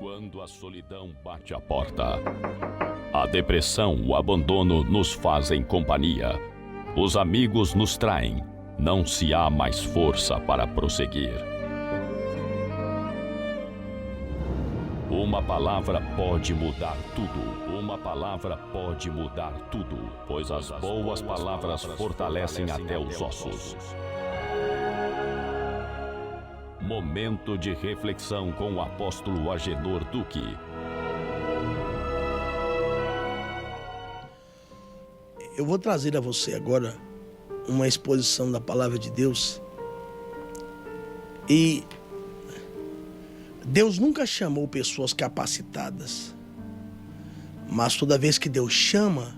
Quando a solidão bate a porta, a depressão, o abandono nos fazem companhia. Os amigos nos traem, não se há mais força para prosseguir. Uma palavra pode mudar tudo. Uma palavra pode mudar tudo, pois as boas palavras fortalecem até os ossos. Momento de reflexão com o apóstolo Agenor Duque. Eu vou trazer a você agora uma exposição da palavra de Deus. E Deus nunca chamou pessoas capacitadas, mas toda vez que Deus chama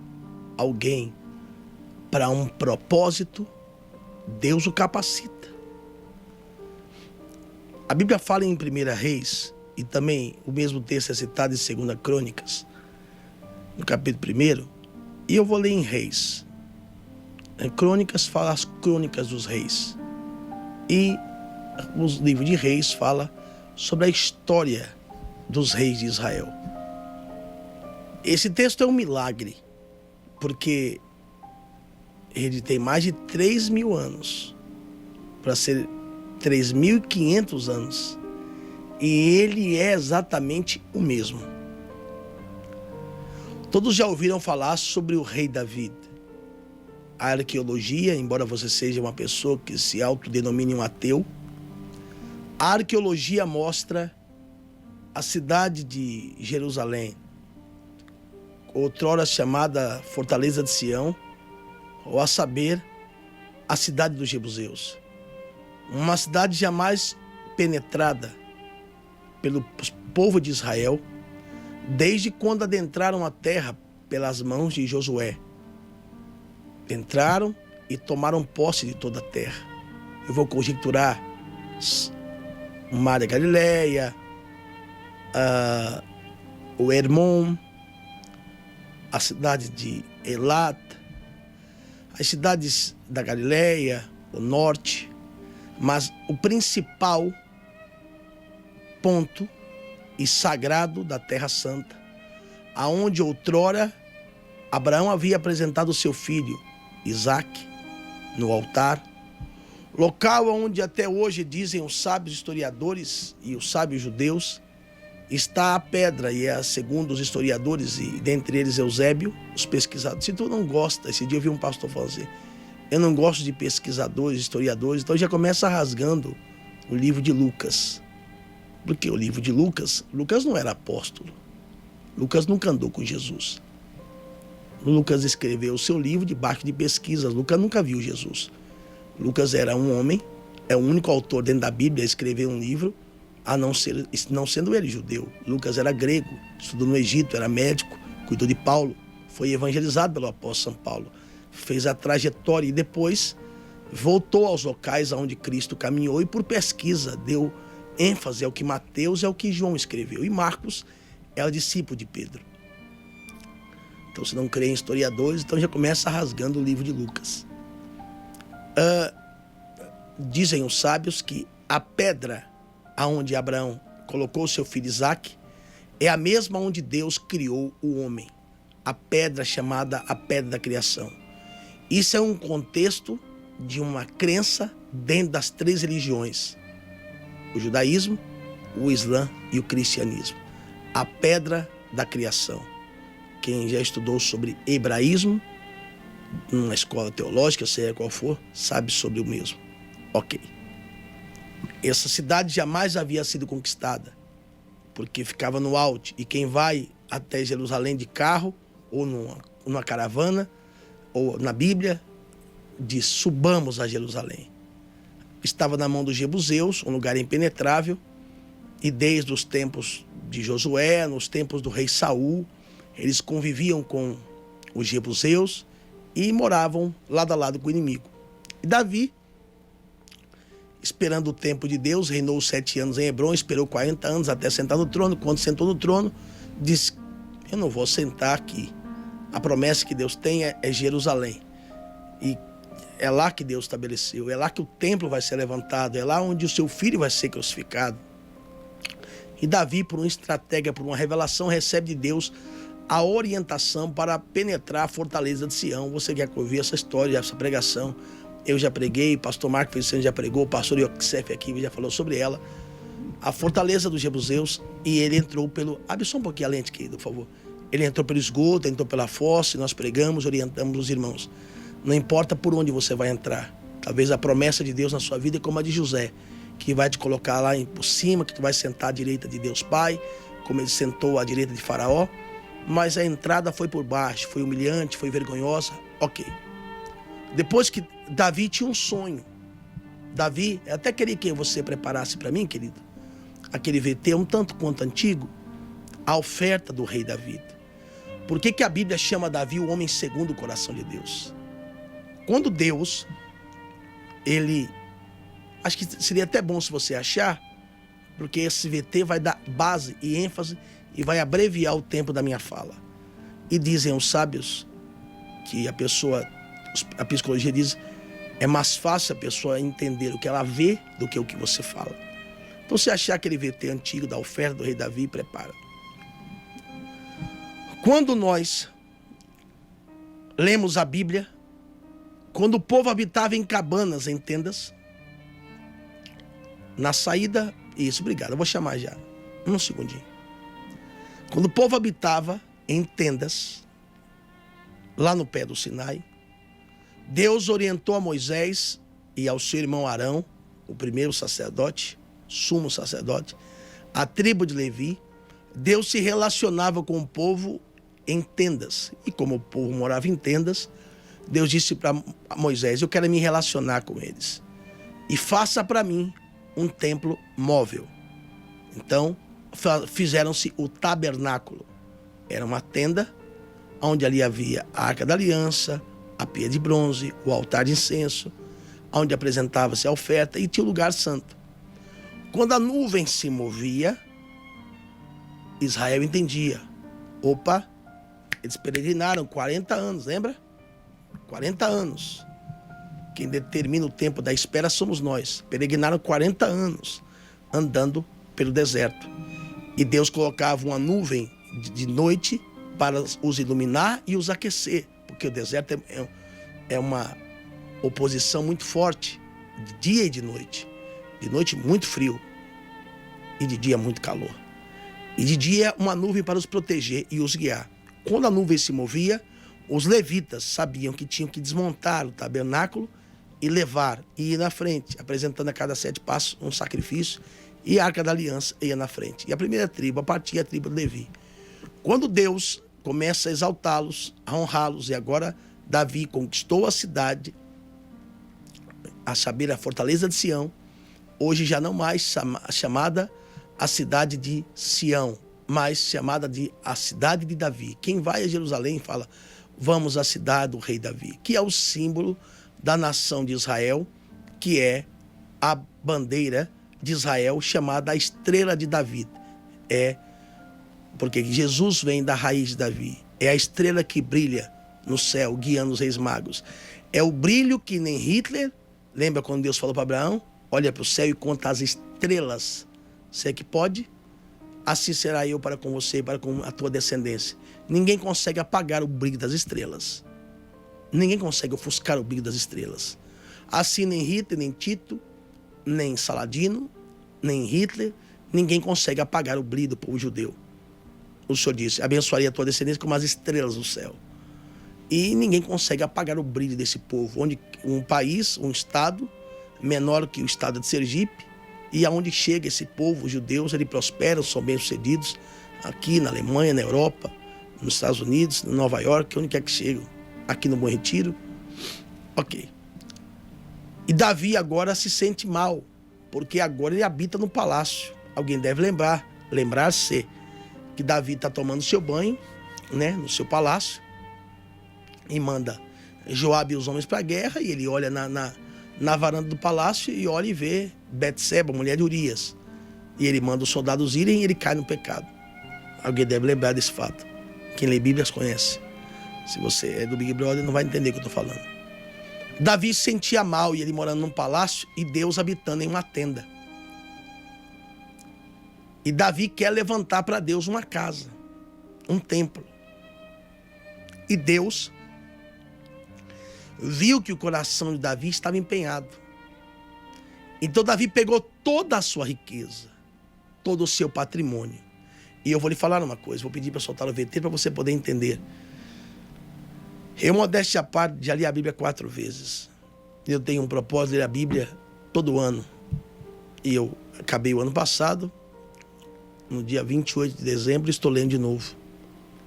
alguém para um propósito, Deus o capacita. A Bíblia fala em 1 Reis, e também o mesmo texto é citado em 2 Crônicas, no capítulo 1, e eu vou ler em Reis. Em Crônicas fala as crônicas dos reis, e os livros de Reis fala sobre a história dos reis de Israel. Esse texto é um milagre, porque ele tem mais de 3.000 anos, para ser 3.500 anos, e ele é exatamente o mesmo. Todos já ouviram falar sobre o rei Davi. A arqueologia, embora você seja uma pessoa que se autodenomine um ateu, a arqueologia mostra a cidade de Jerusalém, outrora chamada Fortaleza de Sião, ou a saber, a cidade dos jebuseus. Uma cidade jamais penetrada pelo povo de Israel, desde quando adentraram a terra pelas mãos de Josué. Entraram e tomaram posse de toda a terra. Eu vou conjecturar o Mar da Galileia, o Hermon, a cidade de Elat, as cidades da Galileia, o norte. Mas o principal ponto e sagrado da Terra Santa, aonde outrora Abraão havia apresentado seu filho Isaque no altar, local onde até hoje dizem os sábios historiadores e os sábios judeus, está a pedra, e é segundo os historiadores, e dentre eles Eusébio, os pesquisadores. Se tu não gosta, esse dia eu vi um pastor falar assim: eu não gosto de pesquisadores, historiadores, então já começa rasgando o livro de Lucas. Porque o livro de Lucas não era apóstolo. Lucas nunca andou com Jesus. Lucas escreveu o seu livro debaixo de pesquisas. Lucas nunca viu Jesus. Lucas era um homem, é o único autor dentro da Bíblia a escrever um livro, não sendo ele judeu. Lucas era grego, estudou no Egito, era médico, cuidou de Paulo, foi evangelizado pelo apóstolo São Paulo. Fez a trajetória e depois voltou aos locais onde Cristo caminhou e por pesquisa deu ênfase ao que Mateus e ao que João escreveu. E Marcos é o discípulo de Pedro. Então, se não crê em historiadores, então já começa rasgando o livro de Lucas. Dizem os sábios que a pedra aonde Abraão colocou seu filho Isaque é a mesma onde Deus criou o homem. A pedra chamada a pedra da criação. Isso é um contexto de uma crença dentro das 3 religiões: o judaísmo, o islã e o cristianismo. A pedra da criação. Quem já estudou sobre hebraísmo, numa escola teológica, seja qual for, sabe sobre o mesmo. Ok. Essa cidade jamais havia sido conquistada, porque ficava no alto, e quem vai até Jerusalém de carro, ou numa caravana, ou na Bíblia, diz: subamos a Jerusalém. Estava na mão dos jebuseus, um lugar impenetrável, e desde os tempos de Josué, nos tempos do rei Saul, eles conviviam com os jebuseus e moravam lado a lado com o inimigo. E Davi, esperando o tempo de Deus, reinou 7 anos em Hebrom, esperou 40 anos até sentar no trono. Quando sentou no trono, disse: eu não vou sentar aqui. A promessa que Deus tem é Jerusalém. E é lá que Deus estabeleceu, é lá que o templo vai ser levantado, é lá onde o seu filho vai ser crucificado. E Davi, por uma estratégia, por uma revelação, recebe de Deus a orientação para penetrar a fortaleza de Sião. Você quer ouvir essa história, essa pregação? Eu já preguei, pastor Marco Feliciano já pregou, o pastor Yoxef aqui já falou sobre ela. A fortaleza dos Jebuseus, e ele entrou pelo... Abre só um pouquinho a lente, querido, por favor. Ele entrou pelo esgoto, entrou pela fosse, nós pregamos, orientamos os irmãos. Não importa por onde você vai entrar. Talvez a promessa de Deus na sua vida é como a de José, que vai te colocar lá por cima, que tu vai sentar à direita de Deus Pai, como ele sentou à direita de Faraó. Mas a entrada foi por baixo, foi humilhante, foi vergonhosa. Ok. Depois que Davi tinha um sonho. Davi, eu até queria que você preparasse para mim, querido, aquele VT um tanto quanto antigo, a oferta do rei Davi. Por que a Bíblia chama Davi o homem segundo o coração de Deus? Quando Deus, ele... Acho que seria até bom se você achar, porque esse VT vai dar base e ênfase e vai abreviar o tempo da minha fala. E dizem os sábios que a psicologia diz, é mais fácil a pessoa entender o que ela vê do que o que você fala. Então, se achar aquele VT antigo da oferta do rei Davi, prepara. Quando nós lemos a Bíblia, quando o povo habitava em cabanas, em tendas, na saída... Isso, obrigado, eu vou chamar já. Um segundinho. Quando o povo habitava em tendas, lá no pé do Sinai, Deus orientou a Moisés e ao seu irmão Arão, o primeiro sacerdote, sumo sacerdote, a tribo de Levi. Deus se relacionava com o povo em tendas. E como o povo morava em tendas, Deus disse para Moisés, eu quero me relacionar com eles. E faça para mim um templo móvel. Então, fizeram-se o tabernáculo. Era uma tenda, onde ali havia a Arca da Aliança, a pia de bronze, o altar de incenso, onde apresentava-se a oferta, e tinha o lugar santo. Quando a nuvem se movia, Israel entendia. Opa, eles peregrinaram 40 anos, lembra? 40 anos. Quem determina o tempo da espera somos nós. Peregrinaram 40 anos, andando pelo deserto. E Deus colocava uma nuvem de noite para os iluminar e os aquecer. Porque o deserto é uma oposição muito forte, de dia e de noite. De noite muito frio e de dia muito calor. E de dia uma nuvem para os proteger e os guiar. Quando a nuvem se movia, os levitas sabiam que tinham que desmontar o tabernáculo e levar, e ir na frente, apresentando a cada 7 passos um sacrifício, e a Arca da Aliança ia na frente. E a primeira tribo, a partir a tribo de Levi. Quando Deus começa a exaltá-los, a honrá-los, e agora Davi conquistou a cidade, a saber, a fortaleza de Sião, hoje já não mais chamada a cidade de Sião, mas chamada de a cidade de Davi. Quem vai a Jerusalém fala, vamos à cidade do rei Davi, que é o símbolo da nação de Israel, que é a bandeira de Israel, chamada a estrela de Davi. Porque Jesus vem da raiz de Davi. É a estrela que brilha no céu, guiando os reis magos. É o brilho que nem Hitler, lembra quando Deus falou para Abraão? Olha para o céu e conta as estrelas. Você que pode? Assim será eu para com você e para com a tua descendência. Ninguém consegue apagar o brilho das estrelas. Ninguém consegue ofuscar o brilho das estrelas. Assim nem Hitler, nem Tito, nem Saladino, nem Hitler, ninguém consegue apagar o brilho do povo judeu. O Senhor disse, abençoaria a tua descendência como as estrelas do céu. E ninguém consegue apagar o brilho desse povo. Onde um país, um estado, menor que o estado de Sergipe, e aonde chega esse povo, os judeus, eles prosperam, são bem-sucedidos, aqui na Alemanha, na Europa, nos Estados Unidos, em Nova York, onde quer que chegam, aqui no Bom Retiro. Ok. E Davi agora se sente mal, porque agora ele habita no palácio. Alguém deve lembrar-se que Davi está tomando seu banho, né, no seu palácio, e manda Joabe e os homens para a guerra, e ele olha na varanda do palácio e olha e vê Betseba, mulher de Urias. E ele manda os soldados irem e ele cai no pecado. Alguém deve lembrar desse fato. Quem lê Bíblias conhece. Se você é do Big Brother, não vai entender o que eu estou falando. Davi se sentia mal e ele morando num palácio e Deus habitando em uma tenda. E Davi quer levantar para Deus uma casa, um templo. E Deus viu que o coração de Davi estava empenhado. Então Davi pegou toda a sua riqueza, todo o seu patrimônio. E eu vou lhe falar uma coisa, vou pedir para soltar o VT para você poder entender. Eu, modéstia à parte, já li a Bíblia 4 vezes. Eu tenho um propósito de ler a Bíblia todo ano. E eu acabei o ano passado, no dia 28 de dezembro, estou lendo de novo.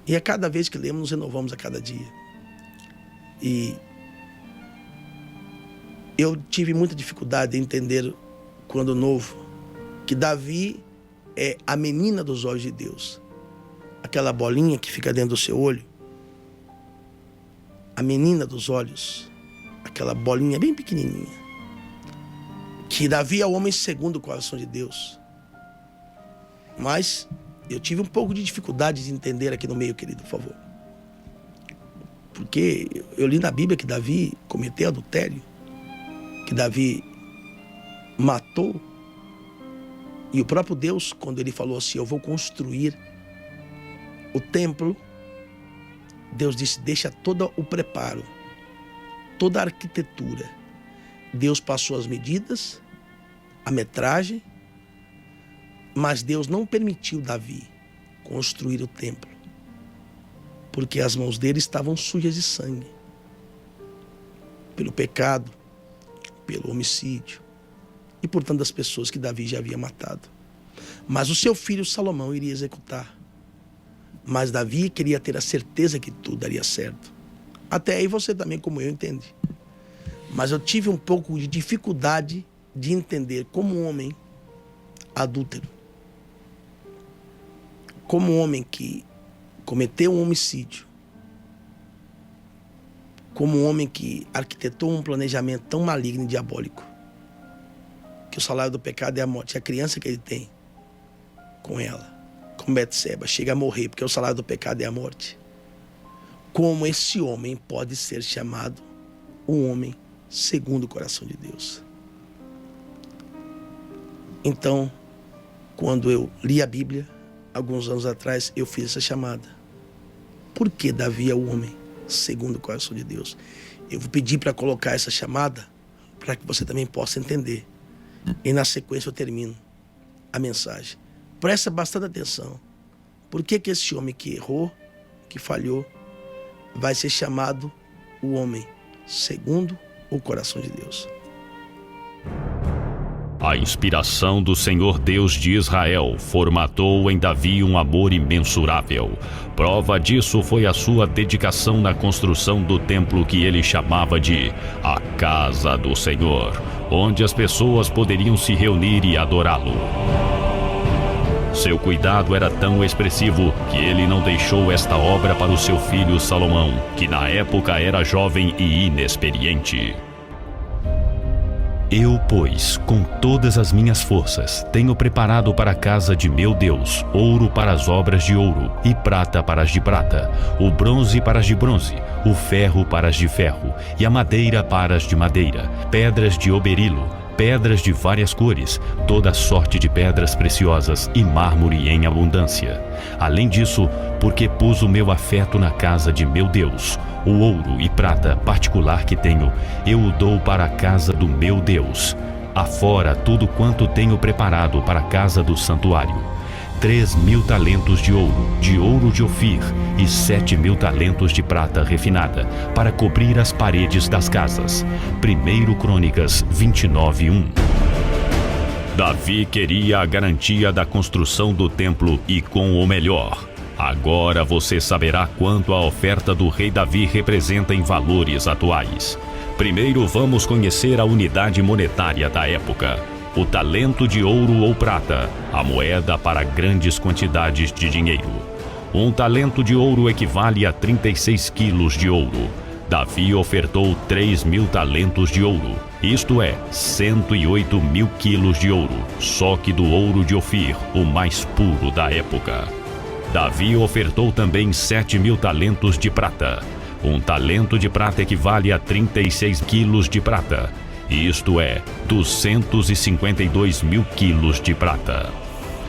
E a cada vez que lemos, nos renovamos a cada dia. E eu tive muita dificuldade em entender, quando novo, que Davi é a menina dos olhos de Deus. Aquela bolinha que fica dentro do seu olho. A menina dos olhos. Aquela bolinha bem pequenininha. Que Davi é o homem segundo o coração de Deus. Mas eu tive um pouco de dificuldade de entender aqui no meio, querido, por favor. Porque eu li na Bíblia que Davi cometeu adultério. Que Davi matou. E o próprio Deus, quando ele falou assim, eu vou construir o templo, Deus disse, deixa todo o preparo, toda a arquitetura. Deus passou as medidas, a metragem, mas Deus não permitiu Davi construir o templo, porque as mãos dele estavam sujas de sangue, pelo pecado, pelo homicídio e por tantas pessoas que Davi já havia matado. Mas o seu filho Salomão iria executar. Mas Davi queria ter a certeza que tudo daria certo. Até aí você também, como eu, entende. Mas eu tive um pouco de dificuldade de entender como um homem adúltero, como um homem que cometeu um homicídio, como um homem que arquitetou um planejamento tão maligno e diabólico, que o salário do pecado é a morte. A criança que ele tem com ela, com Betseba, chega a morrer, porque o salário do pecado é a morte. Como esse homem pode ser chamado um homem segundo o coração de Deus? Então, quando eu li a Bíblia, alguns anos atrás, eu fiz essa chamada. Por que Davi é o homem segundo o coração de Deus? Eu vou pedir para colocar essa chamada, para que você também possa entender. E na sequência eu termino a mensagem. Presta bastante atenção. Por que esse homem que errou, que falhou, vai ser chamado o homem segundo o coração de Deus? A inspiração do Senhor Deus de Israel formatou em Davi um amor imensurável. Prova disso foi a sua dedicação na construção do templo que ele chamava de a Casa do Senhor, onde as pessoas poderiam se reunir e adorá-lo. Seu cuidado era tão expressivo que ele não deixou esta obra para o seu filho Salomão, que na época era jovem e inexperiente. Eu, pois, com todas as minhas forças, tenho preparado para a casa de meu Deus ouro para as obras de ouro, e prata para as de prata, o bronze para as de bronze, o ferro para as de ferro, e a madeira para as de madeira, pedras de oberilo, pedras de várias cores, toda sorte de pedras preciosas e mármore em abundância. Além disso, porque pus o meu afeto na casa de meu Deus, o ouro e prata particular que tenho, eu o dou para a casa do meu Deus. Afora tudo quanto tenho preparado para a casa do santuário: 3.000 talentos de ouro de Ofir, e 7.000 talentos de prata refinada, para cobrir as paredes das casas. 1 Crônicas 29:1. Davi queria a garantia da construção do templo e com o melhor. Agora você saberá quanto a oferta do rei Davi representa em valores atuais. Primeiro vamos conhecer a unidade monetária da época: o talento de ouro ou prata, a moeda para grandes quantidades de dinheiro. Um talento de ouro equivale a 36 quilos de ouro. Davi ofertou 3.000 talentos de ouro, isto é, 108.000 quilos de ouro, só que do ouro de Ofir, o mais puro da época. Davi ofertou também 7.000 talentos de prata. Um talento de prata equivale a 36 quilos de prata, isto é, 252.000 quilos de prata.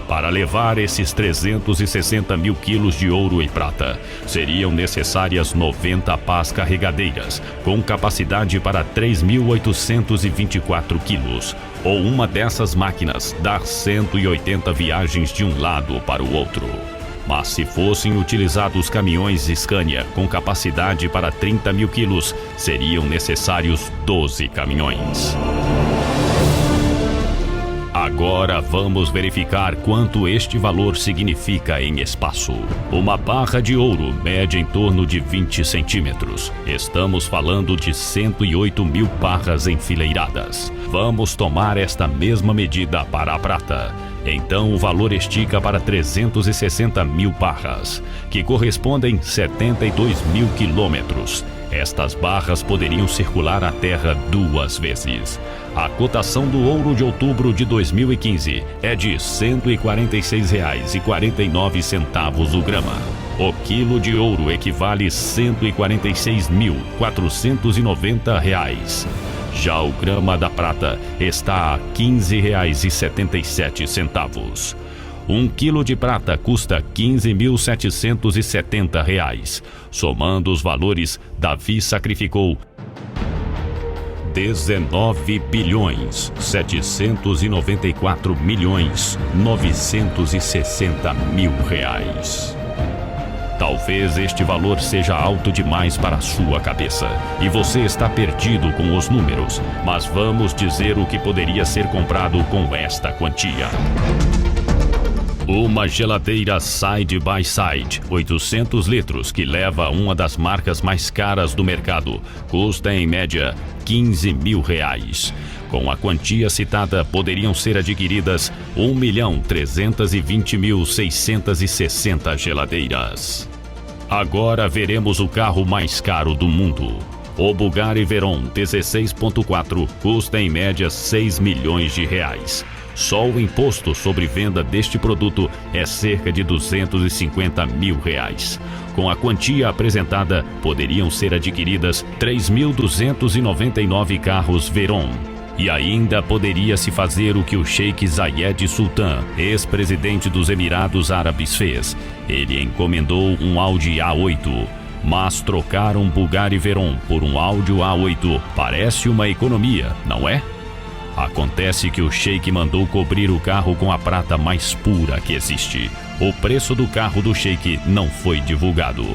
Para levar esses 360 mil quilos de ouro e prata, seriam necessárias 90 pás carregadeiras, com capacidade para 3.824 quilos, ou uma dessas máquinas dar 180 viagens de um lado para o outro. Mas se fossem utilizados caminhões Scania com capacidade para 30 mil quilos, seriam necessários 12 caminhões. Agora vamos verificar quanto este valor significa em espaço. Uma barra de ouro mede em torno de 20 centímetros. Estamos falando de 108 mil barras enfileiradas. Vamos tomar esta mesma medida para a prata. Então o valor estica para 360 mil barras, que correspondem 72 mil quilômetros. Estas barras poderiam circular a Terra 2 vezes. A cotação do ouro de outubro de 2015 é de R$ 146,49 o grama. O quilo de ouro equivale a R$ 146.490. Já o grama da prata está a R$ 15,77. Um quilo de prata custa R$ 15.770. Somando os valores, Davi sacrificou 19.794.960.000 reais. Talvez este valor seja alto demais para a sua cabeça e você está perdido com os números, mas vamos dizer o que poderia ser comprado com esta quantia. Uma geladeira Side by Side, 800 litros, que leva uma das marcas mais caras do mercado, custa em média R$ 15 mil. Com a quantia citada, poderiam ser adquiridas 1.320.660 geladeiras. Agora veremos o carro mais caro do mundo. O Bugatti Veyron 16.4 custa em média R$ 6 milhões. Só o imposto sobre venda deste produto é cerca de R$ 250 mil. Com a quantia apresentada, poderiam ser adquiridas 3.299 carros Veyron. E ainda poderia-se fazer o que o Sheikh Zayed Sultan, ex-presidente dos Emirados Árabes, fez. Ele encomendou um Audi A8. Mas trocar um Bugatti Veyron por um Audi A8 parece uma economia, não é? Acontece que o Sheikh mandou cobrir o carro com a prata mais pura que existe. O preço do carro do Sheikh não foi divulgado,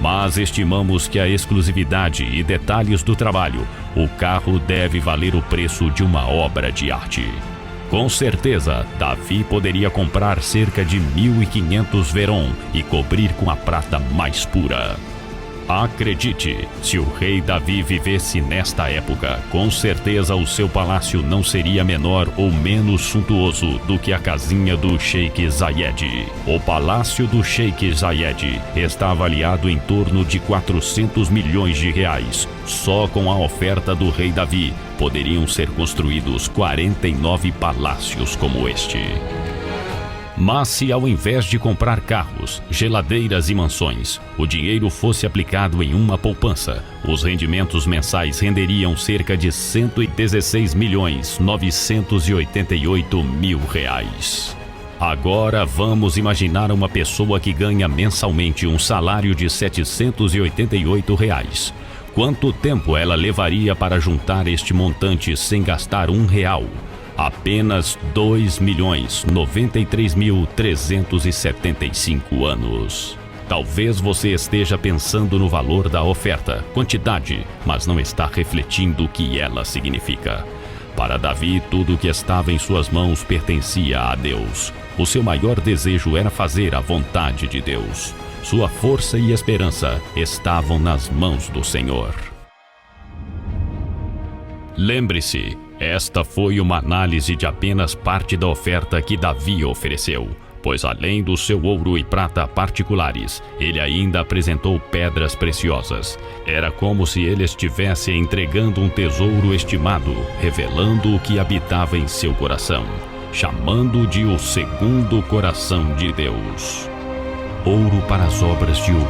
mas estimamos que a exclusividade e detalhes do trabalho, o carro deve valer o preço de uma obra de arte. Com certeza, Davi poderia comprar cerca de 1.500 Veyron e cobrir com a prata mais pura. Acredite, se o rei Davi vivesse nesta época, com certeza o seu palácio não seria menor ou menos suntuoso do que a casinha do Sheikh Zayed. O palácio do Sheikh Zayed está avaliado em torno de 400 milhões de reais. Só com a oferta do rei Davi, poderiam ser construídos 49 palácios como este. Mas se ao invés de comprar carros, geladeiras e mansões, o dinheiro fosse aplicado em uma poupança, os rendimentos mensais renderiam cerca de R$ 116.988.000 reais. Agora vamos imaginar uma pessoa que ganha mensalmente um salário de R$ 788 reais. Quanto tempo ela levaria para juntar este montante sem gastar R$1? Apenas 2.093.375 anos. Talvez você esteja pensando no valor da oferta, quantidade, mas não está refletindo o que ela significa. Para Davi, tudo o que estava em suas mãos pertencia a Deus. O seu maior desejo era fazer a vontade de Deus. Sua força e esperança estavam nas mãos do Senhor. Lembre-se, esta foi uma análise de apenas parte da oferta que Davi ofereceu, pois além do seu ouro e prata particulares, ele ainda apresentou pedras preciosas. Era como se ele estivesse entregando um tesouro estimado, revelando o que habitava em seu coração, chamando-o de o segundo coração de Deus. Ouro para as obras de ouro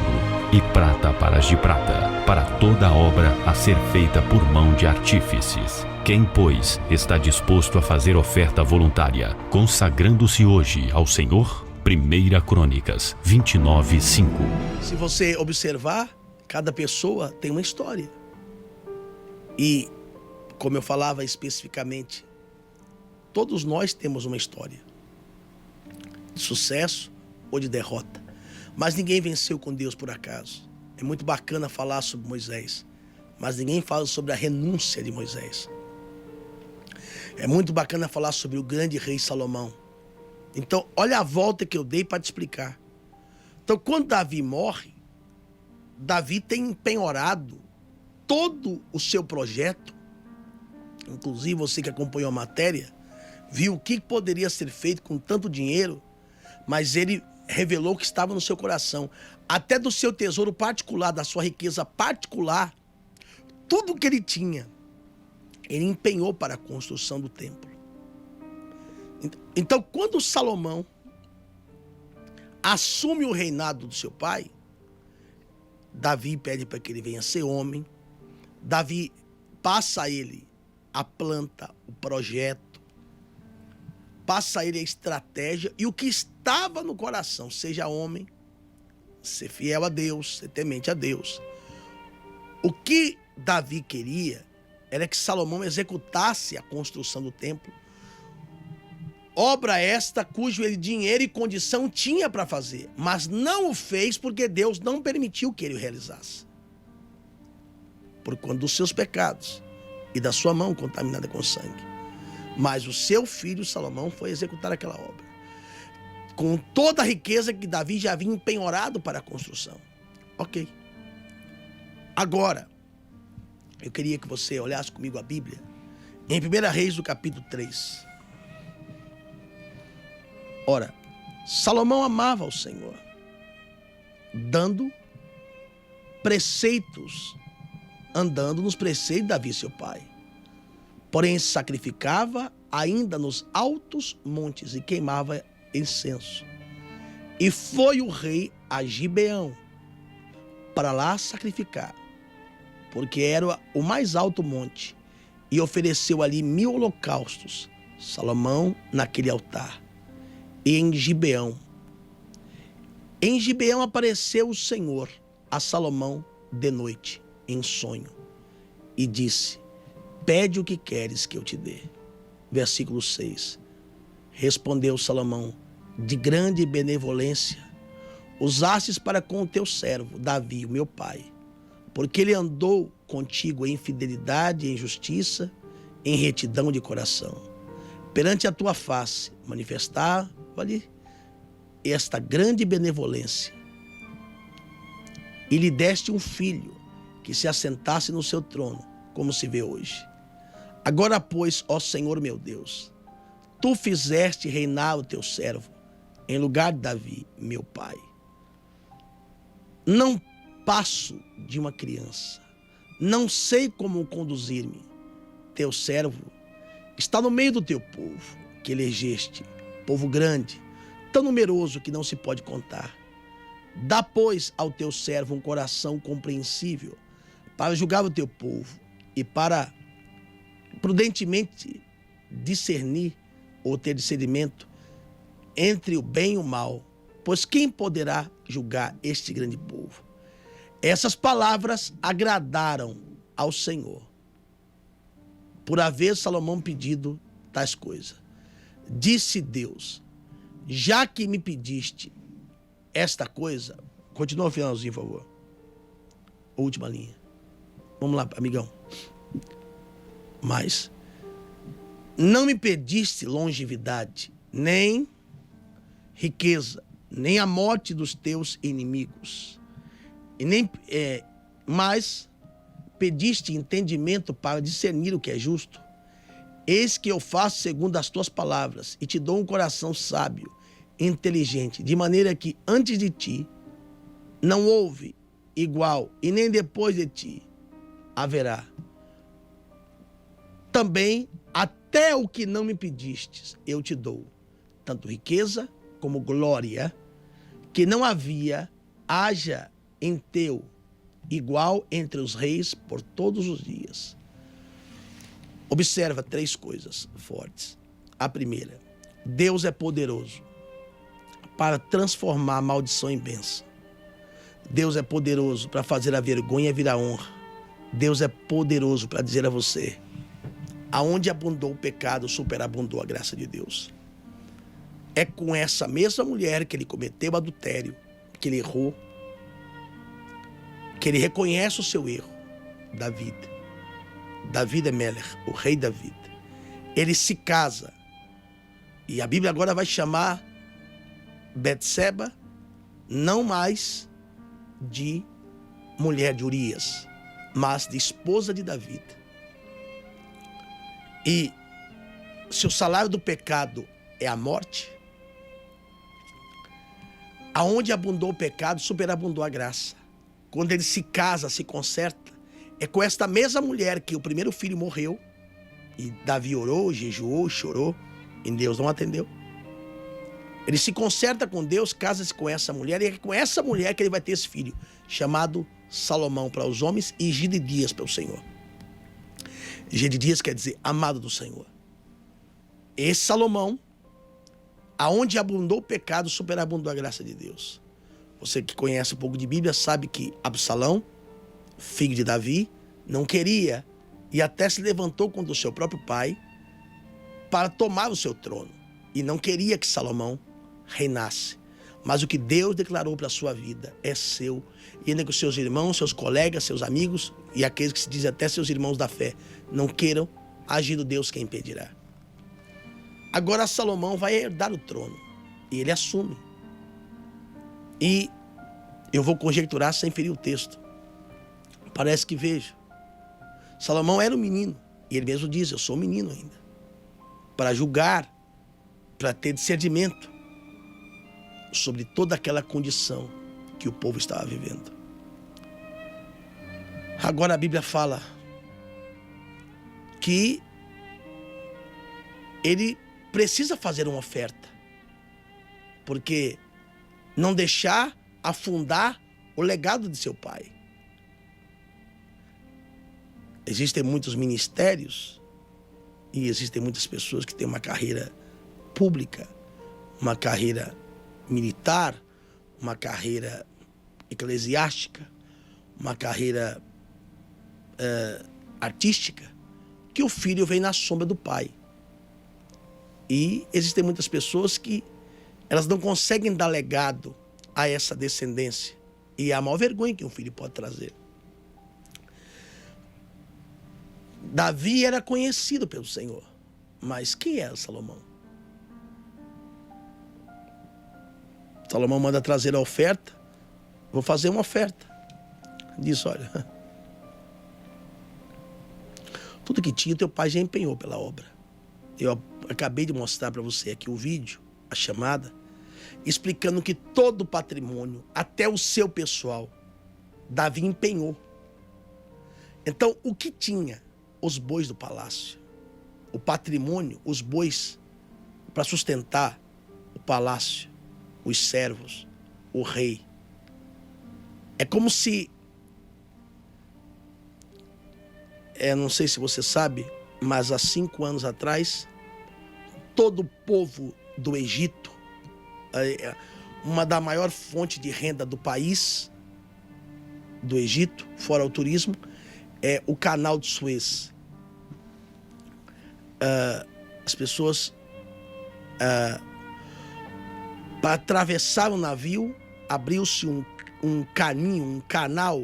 e prata para as de prata, para toda obra a ser feita por mão de artífices. Quem, pois, está disposto a fazer oferta voluntária, consagrando-se hoje ao Senhor? 1 Crônicas 29:5. Se você observar, cada pessoa tem uma história. E, como eu falava especificamente, todos nós temos uma história de sucesso ou de derrota. Mas ninguém venceu com Deus por acaso. É muito bacana falar sobre Moisés, mas ninguém fala sobre a renúncia de Moisés. É muito bacana falar sobre o grande rei Salomão. Então, olha a volta que eu dei para te explicar. Então, quando Davi morre, Davi tem empenhorado todo o seu projeto. Inclusive, você que acompanhou a matéria, viu o que poderia ser feito com tanto dinheiro, mas ele revelou o que estava no seu coração. Até do seu tesouro particular, da sua riqueza particular, tudo que ele tinha, ele empenhou para a construção do templo. Então, quando Salomão assume o reinado do seu pai, Davi pede para que ele venha ser homem. Davi passa a ele a planta, o projeto, passa a ele a estratégia e o que estava no coração, seja homem, ser fiel a Deus, ser temente a Deus. O que Davi queria era que Salomão executasse a construção do templo, obra esta cujo ele dinheiro e condição tinha para fazer, mas não o fez porque Deus não permitiu que ele o realizasse. Por conta dos seus pecados e da sua mão contaminada com sangue. Mas o seu filho Salomão foi executar aquela obra, com toda a riqueza que Davi já havia empenhorado para a construção. Ok. Agora, eu queria que você olhasse comigo a Bíblia, em 1 Reis, do capítulo 3. Ora, Salomão amava o Senhor, dando preceitos, andando nos preceitos de Davi, seu pai. Porém, sacrificava ainda nos altos montes e queimava incenso. E foi o rei a Gibeão para lá sacrificar, porque era o mais alto monte, e ofereceu ali 1000 holocaustos, Salomão naquele altar. E em Gibeão apareceu o Senhor a Salomão de noite, em sonho, e disse: pede o que queres que eu te dê. Versículo 6. Respondeu Salomão: de grande benevolência usastes para com o teu servo Davi, o meu pai, porque ele andou contigo em fidelidade, em justiça, em retidão de coração. Perante a tua face manifestava-lhe esta grande benevolência, e lhe deste um filho que se assentasse no seu trono, como se vê hoje. Agora, pois, ó Senhor meu Deus, tu fizeste reinar o teu servo em lugar de Davi, meu pai. Não passo de uma criança, não sei como conduzir-me. Teu servo está no meio do teu povo, que elegeste, povo grande, tão numeroso que não se pode contar. Dá, pois, ao teu servo um coração compreensível para julgar o teu povo e para prudentemente discernir ou ter discernimento entre o bem e o mal, pois quem poderá julgar este grande povo? Essas palavras agradaram ao Senhor, por haver Salomão pedido tais coisas. Disse Deus: já que me pediste esta coisa, continua o finalzinho, por favor. Última linha. Vamos lá, amigão. Mas não me pediste longevidade, nem riqueza, nem a morte dos teus inimigos, e nem mas pediste entendimento para discernir o que é justo. Eis que eu faço segundo as tuas palavras, e te dou um coração sábio, inteligente, de maneira que antes de ti não houve igual, e nem depois de ti haverá. Também até o que não me pedistes eu te dou, tanto riqueza como glória, que não haja em teu igual entre os reis por todos os dias. Observa 3 coisas fortes. A primeira, Deus é poderoso para transformar a maldição em bênção. Deus é poderoso para fazer a vergonha virar honra. Deus é poderoso para dizer a você: aonde abundou o pecado, superabundou a graça de Deus. É com essa mesma mulher que ele cometeu adultério, que ele errou, que ele reconhece o seu erro. David é Melech, o rei David. Ele se casa. E a Bíblia agora vai chamar Betseba não mais de mulher de Urias, mas de esposa de David. E se o salário do pecado é a morte, aonde abundou o pecado, superabundou a graça. Quando ele se casa, se conserta, é com esta mesma mulher que o primeiro filho morreu, e Davi orou, jejuou, chorou, e Deus não atendeu. Ele se conserta com Deus, casa-se com essa mulher, e é com essa mulher que ele vai ter esse filho, chamado Salomão para os homens e Gideões para o Senhor. Gideões quer dizer amado do Senhor. Esse Salomão, aonde abundou o pecado, superabundou a graça de Deus. Você que conhece um pouco de Bíblia sabe que Absalão, filho de Davi, não queria e até se levantou contra o seu próprio pai para tomar o seu trono. E não queria que Salomão reinasse. Mas o que Deus declarou para a sua vida é seu. E ainda que os seus irmãos, seus colegas, seus amigos e aqueles que se dizem até seus irmãos da fé não queiram, agindo Deus quem impedirá. Agora Salomão vai herdar o trono. E ele assume. E eu vou conjecturar sem ferir o texto. Parece que vejo. Salomão era um menino. E ele mesmo diz: eu sou um menino ainda. Para julgar, para ter discernimento sobre toda aquela condição que o povo estava vivendo. Agora a Bíblia fala que ele precisa fazer uma oferta, porque não deixar afundar o legado de seu pai. Existem muitos ministérios e existem muitas pessoas que têm uma carreira pública, uma carreira militar, uma carreira eclesiástica, uma carreira artística, que o filho vem na sombra do pai. E existem muitas pessoas que elas não conseguem dar legado a essa descendência. E é a maior vergonha que um filho pode trazer. Davi era conhecido pelo Senhor. Mas quem era Salomão? Salomão manda trazer a oferta. Vou fazer uma oferta. Diz: olha, tudo que tinha teu pai já empenhou pela obra. Eu acabei de mostrar para você aqui o vídeo, a chamada, explicando que todo o patrimônio, até o seu pessoal, Davi empenhou. Então, o que tinha? Os bois do palácio, o patrimônio, os bois para sustentar o palácio, os servos, o rei. É como se, não sei se você sabe, mas há 5 anos atrás, todo o povo do Egito, uma da maior fonte de renda do país, do Egito, fora o turismo, é o canal de Suez. As pessoas, para atravessar o navio, abriu-se um caminho, um canal,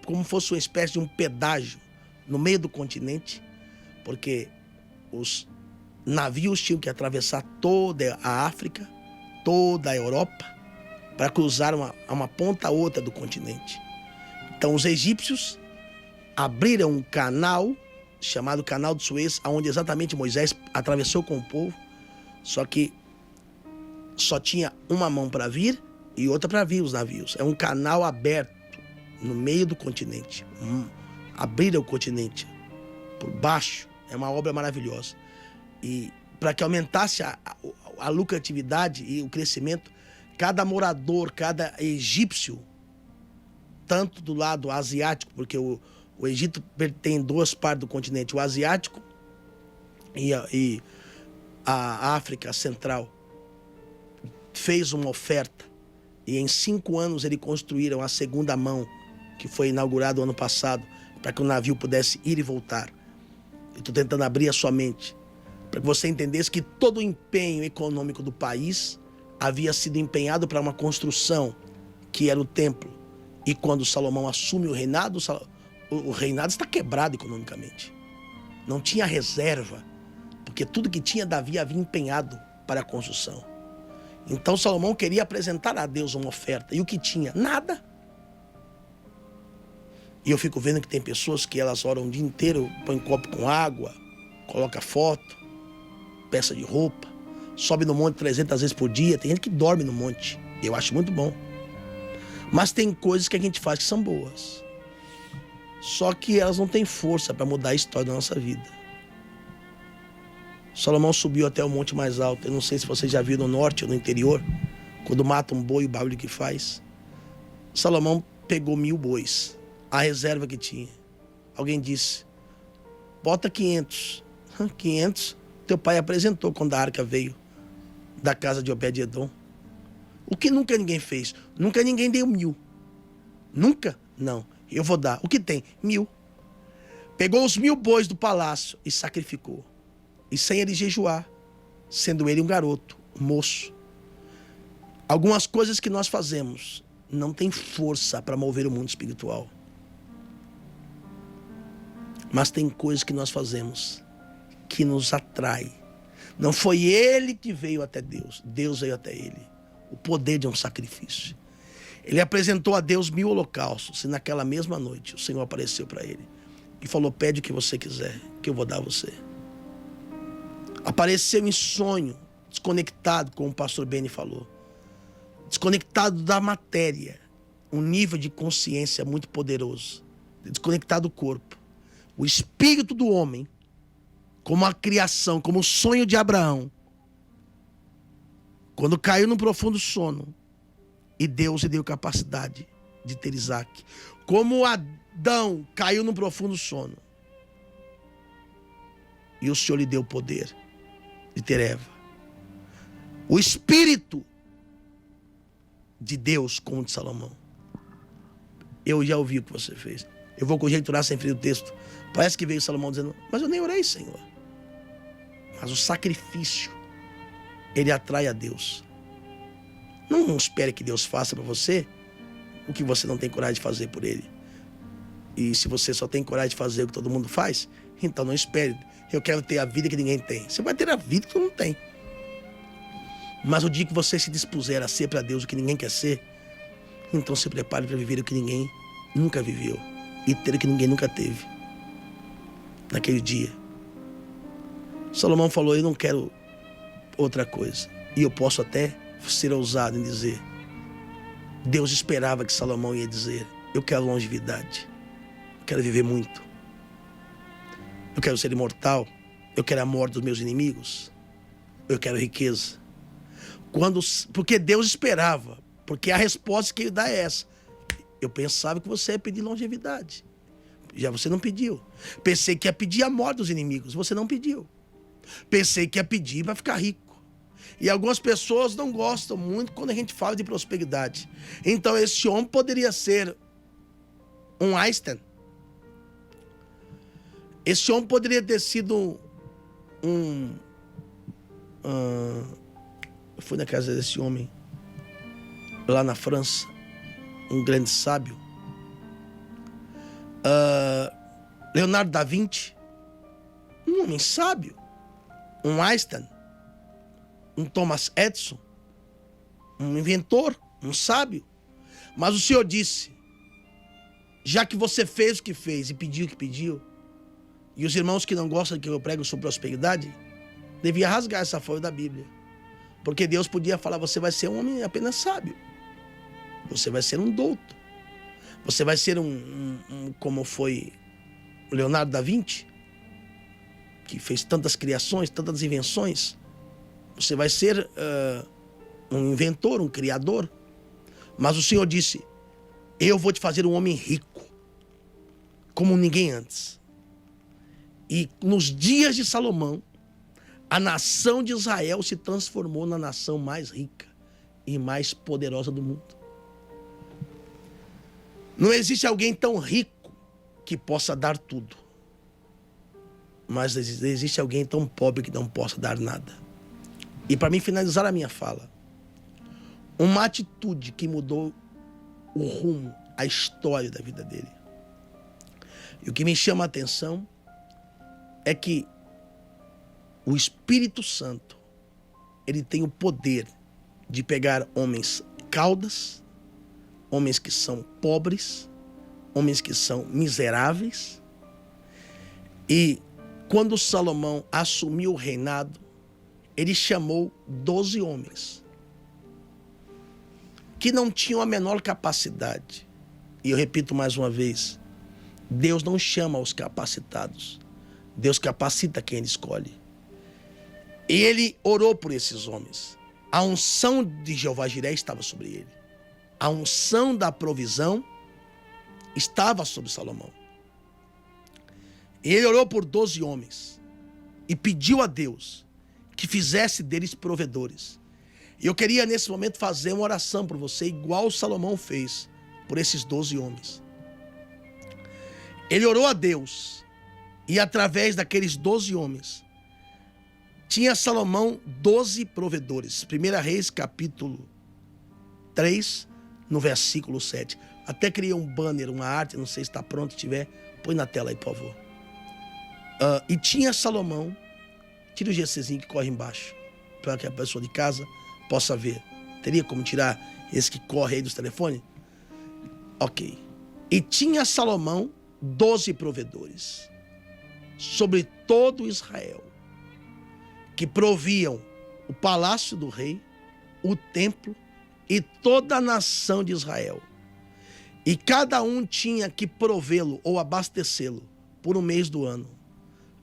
como fosse uma espécie de um pedágio no meio do continente, porque os navios tinham que atravessar toda a África, toda a Europa, para cruzar uma ponta a outra do continente. Então os egípcios abriram um canal chamado Canal de Suez, onde exatamente Moisés atravessou com o povo, só que só tinha uma mão para vir e outra para vir os navios. É um canal aberto no meio do continente. Abriram o continente por baixo. É uma obra maravilhosa. E para que aumentasse a lucratividade e o crescimento, cada morador, cada egípcio tanto do lado asiático, porque o Egito tem duas partes do continente, o asiático e a África Central. Fez uma oferta e em 5 anos eles construíram a segunda mão, que foi inaugurado ano passado, para que o navio pudesse ir e voltar. Eu estou tentando abrir a sua mente para que você entendesse que todo o empenho econômico do país havia sido empenhado para uma construção que era o templo. E quando Salomão assume o reinado está quebrado economicamente. Não tinha reserva, porque tudo que tinha Davi havia empenhado para a construção. Então Salomão queria apresentar a Deus uma oferta. E o que tinha? Nada. E eu fico vendo que tem pessoas que elas oram o dia inteiro, põem um copo com água, coloca foto, peça de roupa, sobe no monte 300 vezes por dia. Tem gente que dorme no monte. Eu acho muito bom. Mas tem coisas que a gente faz que são boas. Só que elas não têm força para mudar a história da nossa vida. Salomão subiu até o monte mais alto. Eu não sei se você já viu no norte ou no interior, quando mata um boi, o barulho que faz. Salomão pegou 1000 bois, a reserva que tinha. Alguém disse, bota 500. 500? Teu pai apresentou quando a arca veio da casa de Obed-edom. O que nunca ninguém fez? Nunca ninguém deu 1000. Nunca? Não. Eu vou dar. O que tem? 1000. Pegou os 1000 bois do palácio e sacrificou. E sem ele jejuar, sendo ele um garoto, um moço. Algumas coisas que nós fazemos não tem força para mover o mundo espiritual. Mas tem coisas que nós fazemos que nos atrai. Não foi ele que veio até Deus. Deus veio até ele. O poder de um sacrifício. Ele apresentou a Deus 1000 holocaustos. E naquela mesma noite o Senhor apareceu para ele e falou, pede o que você quiser, que eu vou dar a você. Apareceu em sonho, desconectado, como o pastor Benny falou. Desconectado da matéria. Um nível de consciência muito poderoso. Desconectado do corpo. O espírito do homem, como a criação, como o sonho de Abraão, quando caiu num profundo sono, e Deus lhe deu capacidade de ter Isaac. Como Adão caiu num profundo sono, e o Senhor lhe deu o poder de ter Eva. O Espírito de Deus, como de Salomão. Eu já ouvi o que você fez. Eu vou conjecturar sem frio o texto. Parece que veio Salomão dizendo, mas eu nem orei, Senhor. Mas o sacrifício, ele atrai a Deus. Não espere que Deus faça para você o que você não tem coragem de fazer por ele. E se você só tem coragem de fazer o que todo mundo faz, então não espere. Eu quero ter a vida que ninguém tem. Você vai ter a vida que tu não tem. Mas o dia que você se dispuser a ser para Deus o que ninguém quer ser, então se prepare para viver o que ninguém nunca viveu e ter o que ninguém nunca teve. Naquele dia, Salomão falou, eu não quero outra coisa. E eu posso até ser ousado em dizer, Deus esperava que Salomão ia dizer, eu quero longevidade, eu quero viver muito, eu quero ser imortal, eu quero a morte dos meus inimigos, eu quero riqueza. Porque Deus esperava, porque a resposta que ele dá é essa. Eu pensava que você ia pedir longevidade, já você não pediu. Pensei que ia pedir a morte dos inimigos, você não pediu. Pensei que ia pedir para ficar rico. E algumas pessoas não gostam muito quando a gente fala de prosperidade. Então esse homem poderia ser um Einstein. Esse homem poderia ter sido eu fui na casa desse homem, lá na França, um grande sábio. Leonardo da Vinci, um homem sábio. Um Einstein, um Thomas Edison, um inventor, um sábio. Mas o Senhor disse, já que você fez o que fez e pediu o que pediu, e os irmãos que não gostam que eu prego sobre prosperidade, devia rasgar essa folha da Bíblia. Porque Deus podia falar, você vai ser um homem apenas sábio. Você vai ser um douto. Você vai ser como foi Leonardo da Vinci, que fez tantas criações, tantas invenções. Você vai ser um inventor, um criador. Mas o Senhor disse, eu vou te fazer um homem rico, como ninguém antes. E nos dias de Salomão, a nação de Israel se transformou na nação mais rica e mais poderosa do mundo. Não existe alguém tão rico que possa dar tudo. Mas existe alguém tão pobre que não possa dar nada. E para mim finalizar a minha fala, uma atitude que mudou o rumo, a história da vida dele. E o que me chama a atenção é que o Espírito Santo, ele tem o poder de pegar homens caudas, homens que são pobres, homens que são miseráveis. E quando Salomão assumiu o reinado, ele chamou 12 homens que não tinham a menor capacidade. E eu repito mais uma vez, Deus não chama os capacitados, Deus capacita quem ele escolhe. E ele orou por esses homens. A unção de Jeová-Jiré estava sobre ele. A unção da provisão estava sobre Salomão. E ele orou por 12 homens e pediu a Deus que fizesse deles provedores. E eu queria nesse momento fazer uma oração por você, igual Salomão fez por esses 12 homens. Ele orou a Deus e através daqueles 12 homens, tinha Salomão 12 provedores. 1 Reis, capítulo 3, no versículo 7. Até criei um banner, uma arte, não sei se está pronto, se tiver, põe na tela aí, por favor. E tinha Salomão, tira o GCzinho que corre embaixo, para que a pessoa de casa possa ver. Teria como tirar esse que corre aí dos telefones? Ok. E tinha Salomão 12 provedores sobre todo Israel, que proviam o palácio do rei, o templo e toda a nação de Israel. E cada um tinha que provê-lo ou abastecê-lo por um mês do ano.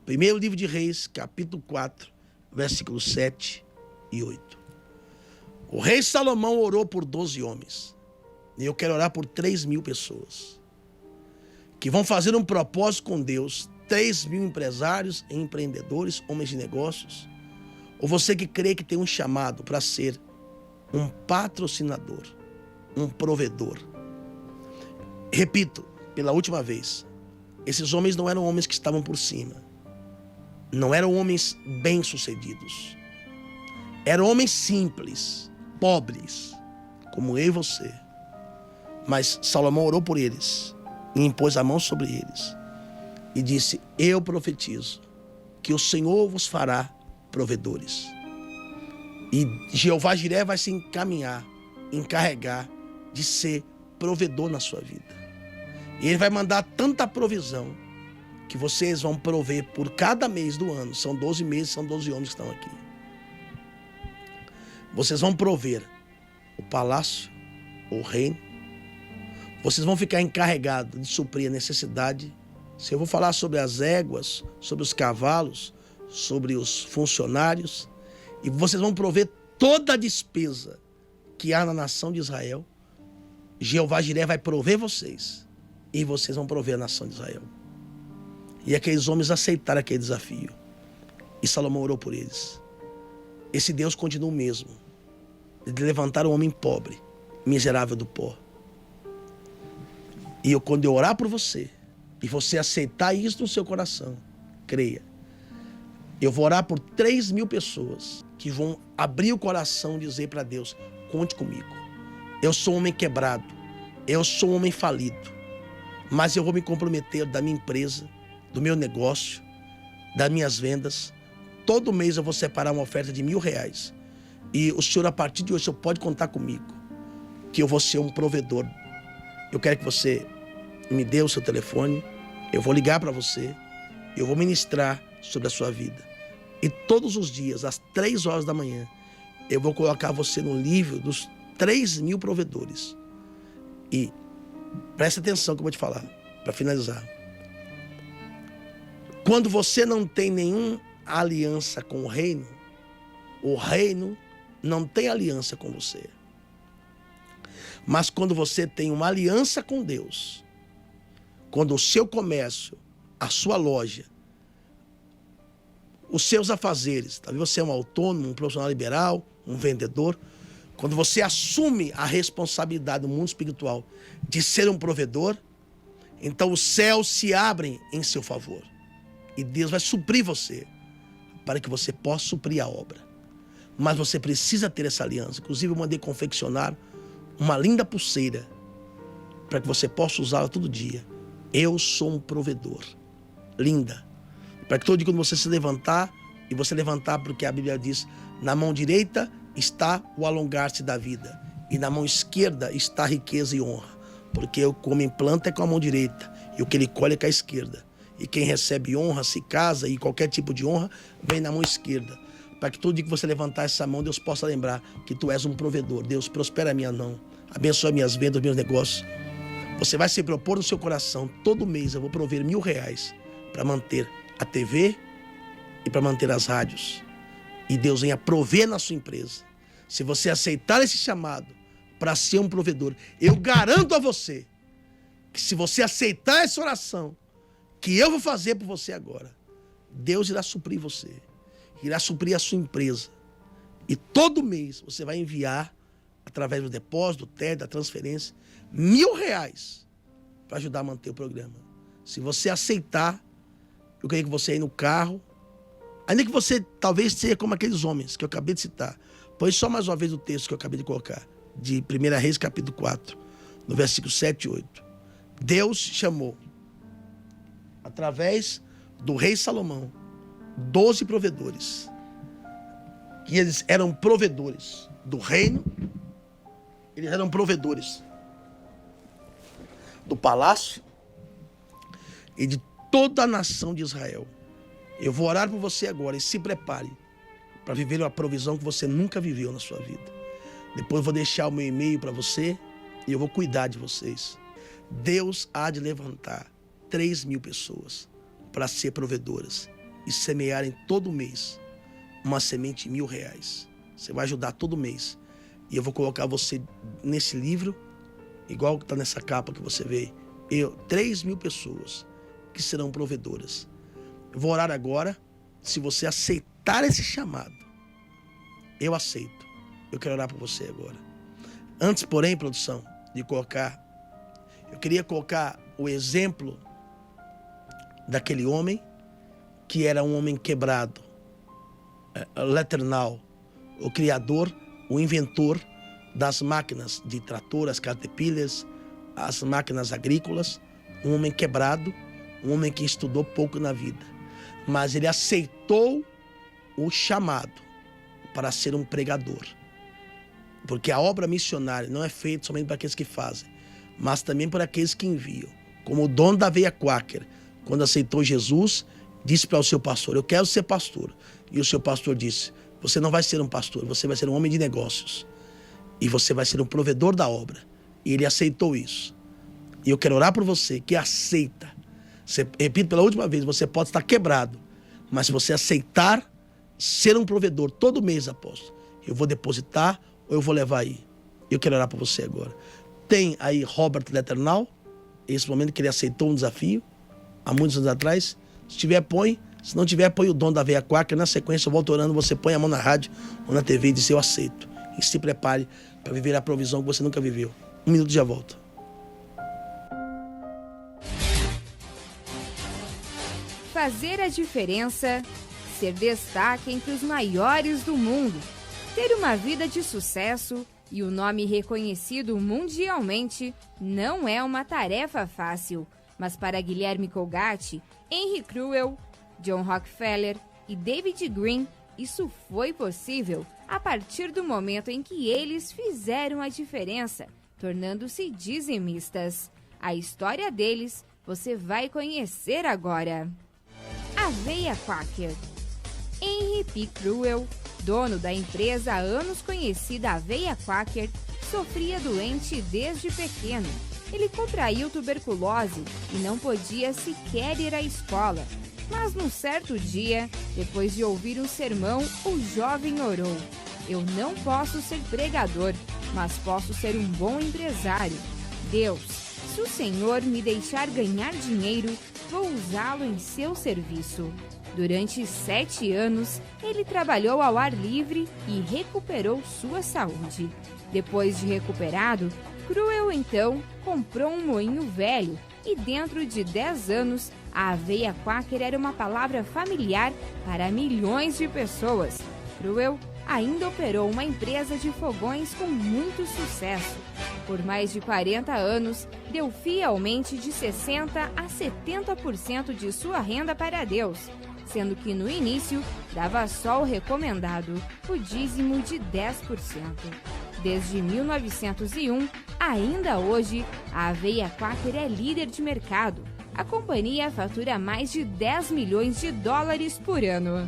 Primeiro livro de Reis, capítulo 4, versículos 7 e 8. O rei Salomão orou por 12 homens. E eu quero orar por 3.000 pessoas que vão fazer um propósito com Deus. 3.000 empresários e empreendedores, homens de negócios. Ou você que crê que tem um chamado para ser um patrocinador, um provedor. Repito, pela última vez, esses homens não eram homens que estavam por cima. Não eram homens bem-sucedidos. Eram homens simples, pobres, como eu e você. Mas Salomão orou por eles e impôs a mão sobre eles. E disse, eu profetizo que o Senhor vos fará provedores. E Jeová-Jiré vai se encarregar de ser provedor na sua vida. E ele vai mandar tanta provisão que vocês vão prover por cada mês do ano. São 12 meses, são 12 homens que estão aqui. Vocês vão prover o palácio, o reino. Vocês vão ficar encarregados de suprir a necessidade. Se eu vou falar sobre as éguas, sobre os cavalos, sobre os funcionários, e vocês vão prover toda a despesa que há na nação de Israel. Jeová-Jiré vai prover vocês, e vocês vão prover a nação de Israel. E aqueles homens aceitaram aquele desafio. E Salomão orou por eles. Esse Deus continua o mesmo, de levantar um homem pobre, miserável do pó. E quando eu orar por você, e você aceitar isso no seu coração, creia, eu vou orar por 3.000 pessoas que vão abrir o coração e dizer para Deus, conte comigo. Eu sou um homem quebrado, eu sou um homem falido, mas eu vou me comprometer da minha empresa, do meu negócio, das minhas vendas. Todo mês eu vou separar uma oferta de R$1.000. E o senhor, a partir de hoje, o senhor pode contar comigo, que eu vou ser um provedor. Eu quero que você me dê o seu telefone, eu vou ligar para você, eu vou ministrar sobre a sua vida. E todos os dias, às 3 horas da manhã, eu vou colocar você no nível dos 3.000 provedores. E preste atenção que eu vou te falar, para finalizar. Quando você não tem nenhuma aliança com o reino não tem aliança com você. Mas quando você tem uma aliança com Deus, quando o seu comércio, a sua loja, os seus afazeres, talvez você é um autônomo, um profissional liberal, um vendedor, quando você assume a responsabilidade do mundo espiritual de ser um provedor, então os céus se abrem em seu favor. E Deus vai suprir você, para que você possa suprir a obra. Mas você precisa ter essa aliança. Inclusive eu mandei confeccionar uma linda pulseira, para que você possa usá-la todo dia. Eu sou um provedor. Linda. Para que todo dia quando você se levantar, e você levantar porque a Bíblia diz, na mão direita está o alongar-se da vida, e na mão esquerda está a riqueza e honra. Porque o que o homem planta é com a mão direita, e o que ele colhe é com a esquerda. E quem recebe honra, se casa, e qualquer tipo de honra, vem na mão esquerda. Para que todo dia que você levantar essa mão, Deus possa lembrar que tu és um provedor. Deus, prospera a minha mão, abençoa minhas vendas, meus negócios. Você vai se propor no seu coração, todo mês eu vou prover R$1.000 para manter a TV e para manter as rádios. E Deus venha prover na sua empresa. Se você aceitar esse chamado para ser um provedor, eu garanto a você que se você aceitar essa oração que eu vou fazer por você agora, Deus irá suprir você, irá suprir a sua empresa. E todo mês você vai enviar, através do depósito, do TED, da transferência, R$1.000 para ajudar a manter o programa. Se você aceitar, eu queria que você aí no carro, ainda que você talvez seja como aqueles homens que eu acabei de citar, põe só mais uma vez o texto que eu acabei de colocar, de 1 Reis capítulo 4, no versículo 7 e 8. Deus chamou, através do rei Salomão, 12 provedores. E eles eram provedores do reino, eles eram provedores do palácio e de toda a nação de Israel. Eu vou orar por você agora e se prepare para viver uma provisão que você nunca viveu na sua vida. Depois eu vou deixar o meu e-mail para você e eu vou cuidar de vocês. Deus há de levantar 3.000 pessoas para ser provedoras e semearem todo mês uma semente de R$1.000. Você vai ajudar todo mês. E eu vou colocar você nesse livro, igual que está nessa capa que você vê. 3.000 pessoas que serão provedoras. Eu vou orar agora. Se você aceitar esse chamado, eu aceito. Eu quero orar por você agora. Antes, porém, produção, de colocar, eu queria colocar o exemplo daquele homem que era um homem quebrado, Letourneur, o criador, o inventor das máquinas de trator, as caterpillars, as máquinas agrícolas, um homem quebrado, um homem que estudou pouco na vida, mas ele aceitou o chamado para ser um pregador, porque a obra missionária não é feita somente para aqueles que fazem, mas também por aqueles que enviam, como o dono da aveia Quaker, quando aceitou Jesus, disse para o seu pastor, eu quero ser pastor, e o seu pastor disse, você não vai ser um pastor, você vai ser um homem de negócios, e você vai ser um provedor da obra, e ele aceitou isso, e eu quero orar por você, que aceita, repito pela última vez, você pode estar quebrado, mas se você aceitar ser um provedor todo mês, apóstolo, eu vou depositar ou eu vou levar aí, eu quero orar por você agora. Tem aí Robert Letourneur, esse momento que ele aceitou um desafio, há muitos anos atrás, se tiver põe, se não tiver põe o dono da aveia Quaker, na sequência eu volto orando, você põe a mão na rádio ou na TV e diz eu aceito, e se prepare para viver a provisão que você nunca viveu. 1 minuto e já volto. Fazer a diferença, ser destaque entre os maiores do mundo, ter uma vida de sucesso e o nome reconhecido mundialmente não é uma tarefa fácil, mas para Guilherme Colgatti, Henry Cruel, John Rockefeller e David Green, isso foi possível a partir do momento em que eles fizeram a diferença, tornando-se dizimistas. A história deles você vai conhecer agora. Aveia Quaker. Henry P. Cruel, dono da empresa há anos conhecida Aveia Quaker, sofria doente desde pequeno. Ele contraiu tuberculose e não podia sequer ir à escola. Mas num certo dia, depois de ouvir um sermão, o jovem orou: Eu não posso ser pregador, mas posso ser um bom empresário. Deus, se o Senhor me deixar ganhar dinheiro, vou usá-lo em seu serviço. Durante 7 anos, ele trabalhou ao ar livre e recuperou sua saúde. Depois de recuperado, Cruel então comprou um moinho velho e dentro de 10 anos, a aveia Quaker era uma palavra familiar para milhões de pessoas. Cruel ainda operou uma empresa de fogões com muito sucesso. Por mais de 40 anos, deu fielmente de 60% a 70% de sua renda para Deus, sendo que no início dava só o recomendado, o dízimo de 10%. Desde 1901, ainda hoje, a aveia Quaker é líder de mercado. A companhia fatura mais de 10 milhões de dólares por ano.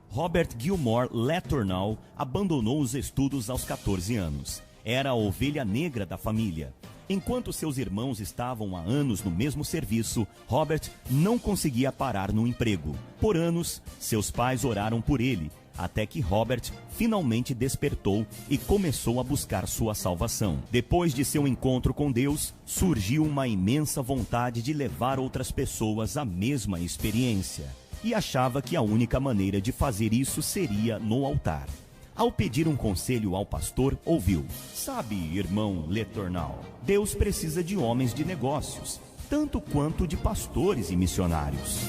Robert Gilmore Letourneau abandonou os estudos aos 14 anos. Era a ovelha negra da família. Enquanto seus irmãos estavam há anos no mesmo serviço, Robert não conseguia parar no emprego. Por anos, seus pais oraram por ele, até que Robert finalmente despertou e começou a buscar sua salvação. Depois de seu encontro com Deus, surgiu uma imensa vontade de levar outras pessoas à mesma experiência. E achava que a única maneira de fazer isso seria no altar. Ao pedir um conselho ao pastor, ouviu: "Sabe, irmão Letourneau, Deus precisa de homens de negócios, tanto quanto de pastores e missionários."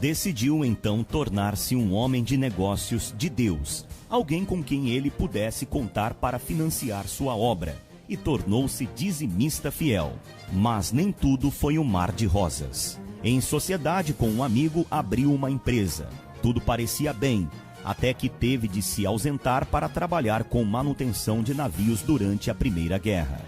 Decidiu então tornar-se um homem de negócios de Deus, alguém com quem ele pudesse contar para financiar sua obra, e tornou-se dizimista fiel. Mas nem tudo foi um mar de rosas. Em sociedade com um amigo, abriu uma empresa. Tudo parecia bem, até que teve de se ausentar para trabalhar com manutenção de navios durante a Primeira Guerra.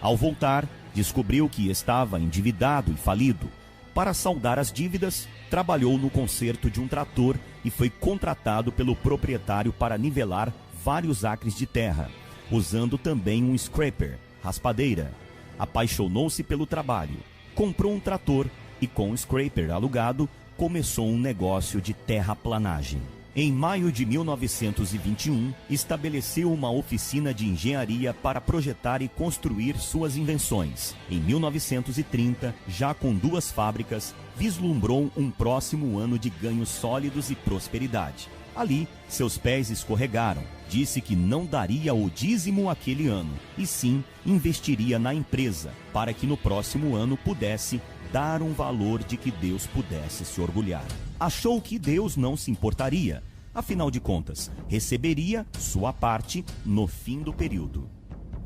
Ao voltar, descobriu que estava endividado e falido. Para saldar as dívidas, trabalhou no conserto de um trator e foi contratado pelo proprietário para nivelar vários acres de terra, usando também um scraper, raspadeira. Apaixonou-se pelo trabalho, comprou um trator e, com o scraper alugado, começou um negócio de terraplanagem. Em maio de 1921, estabeleceu uma oficina de engenharia para projetar e construir suas invenções. Em 1930, já com 2 fábricas, vislumbrou um próximo ano de ganhos sólidos e prosperidade. Ali, seus pés escorregaram. Disse que não daria o dízimo aquele ano, e sim investiria na empresa, para que no próximo ano pudesse dar um valor de que Deus pudesse se orgulhar. Achou que Deus não se importaria. Afinal de contas, receberia sua parte no fim do período.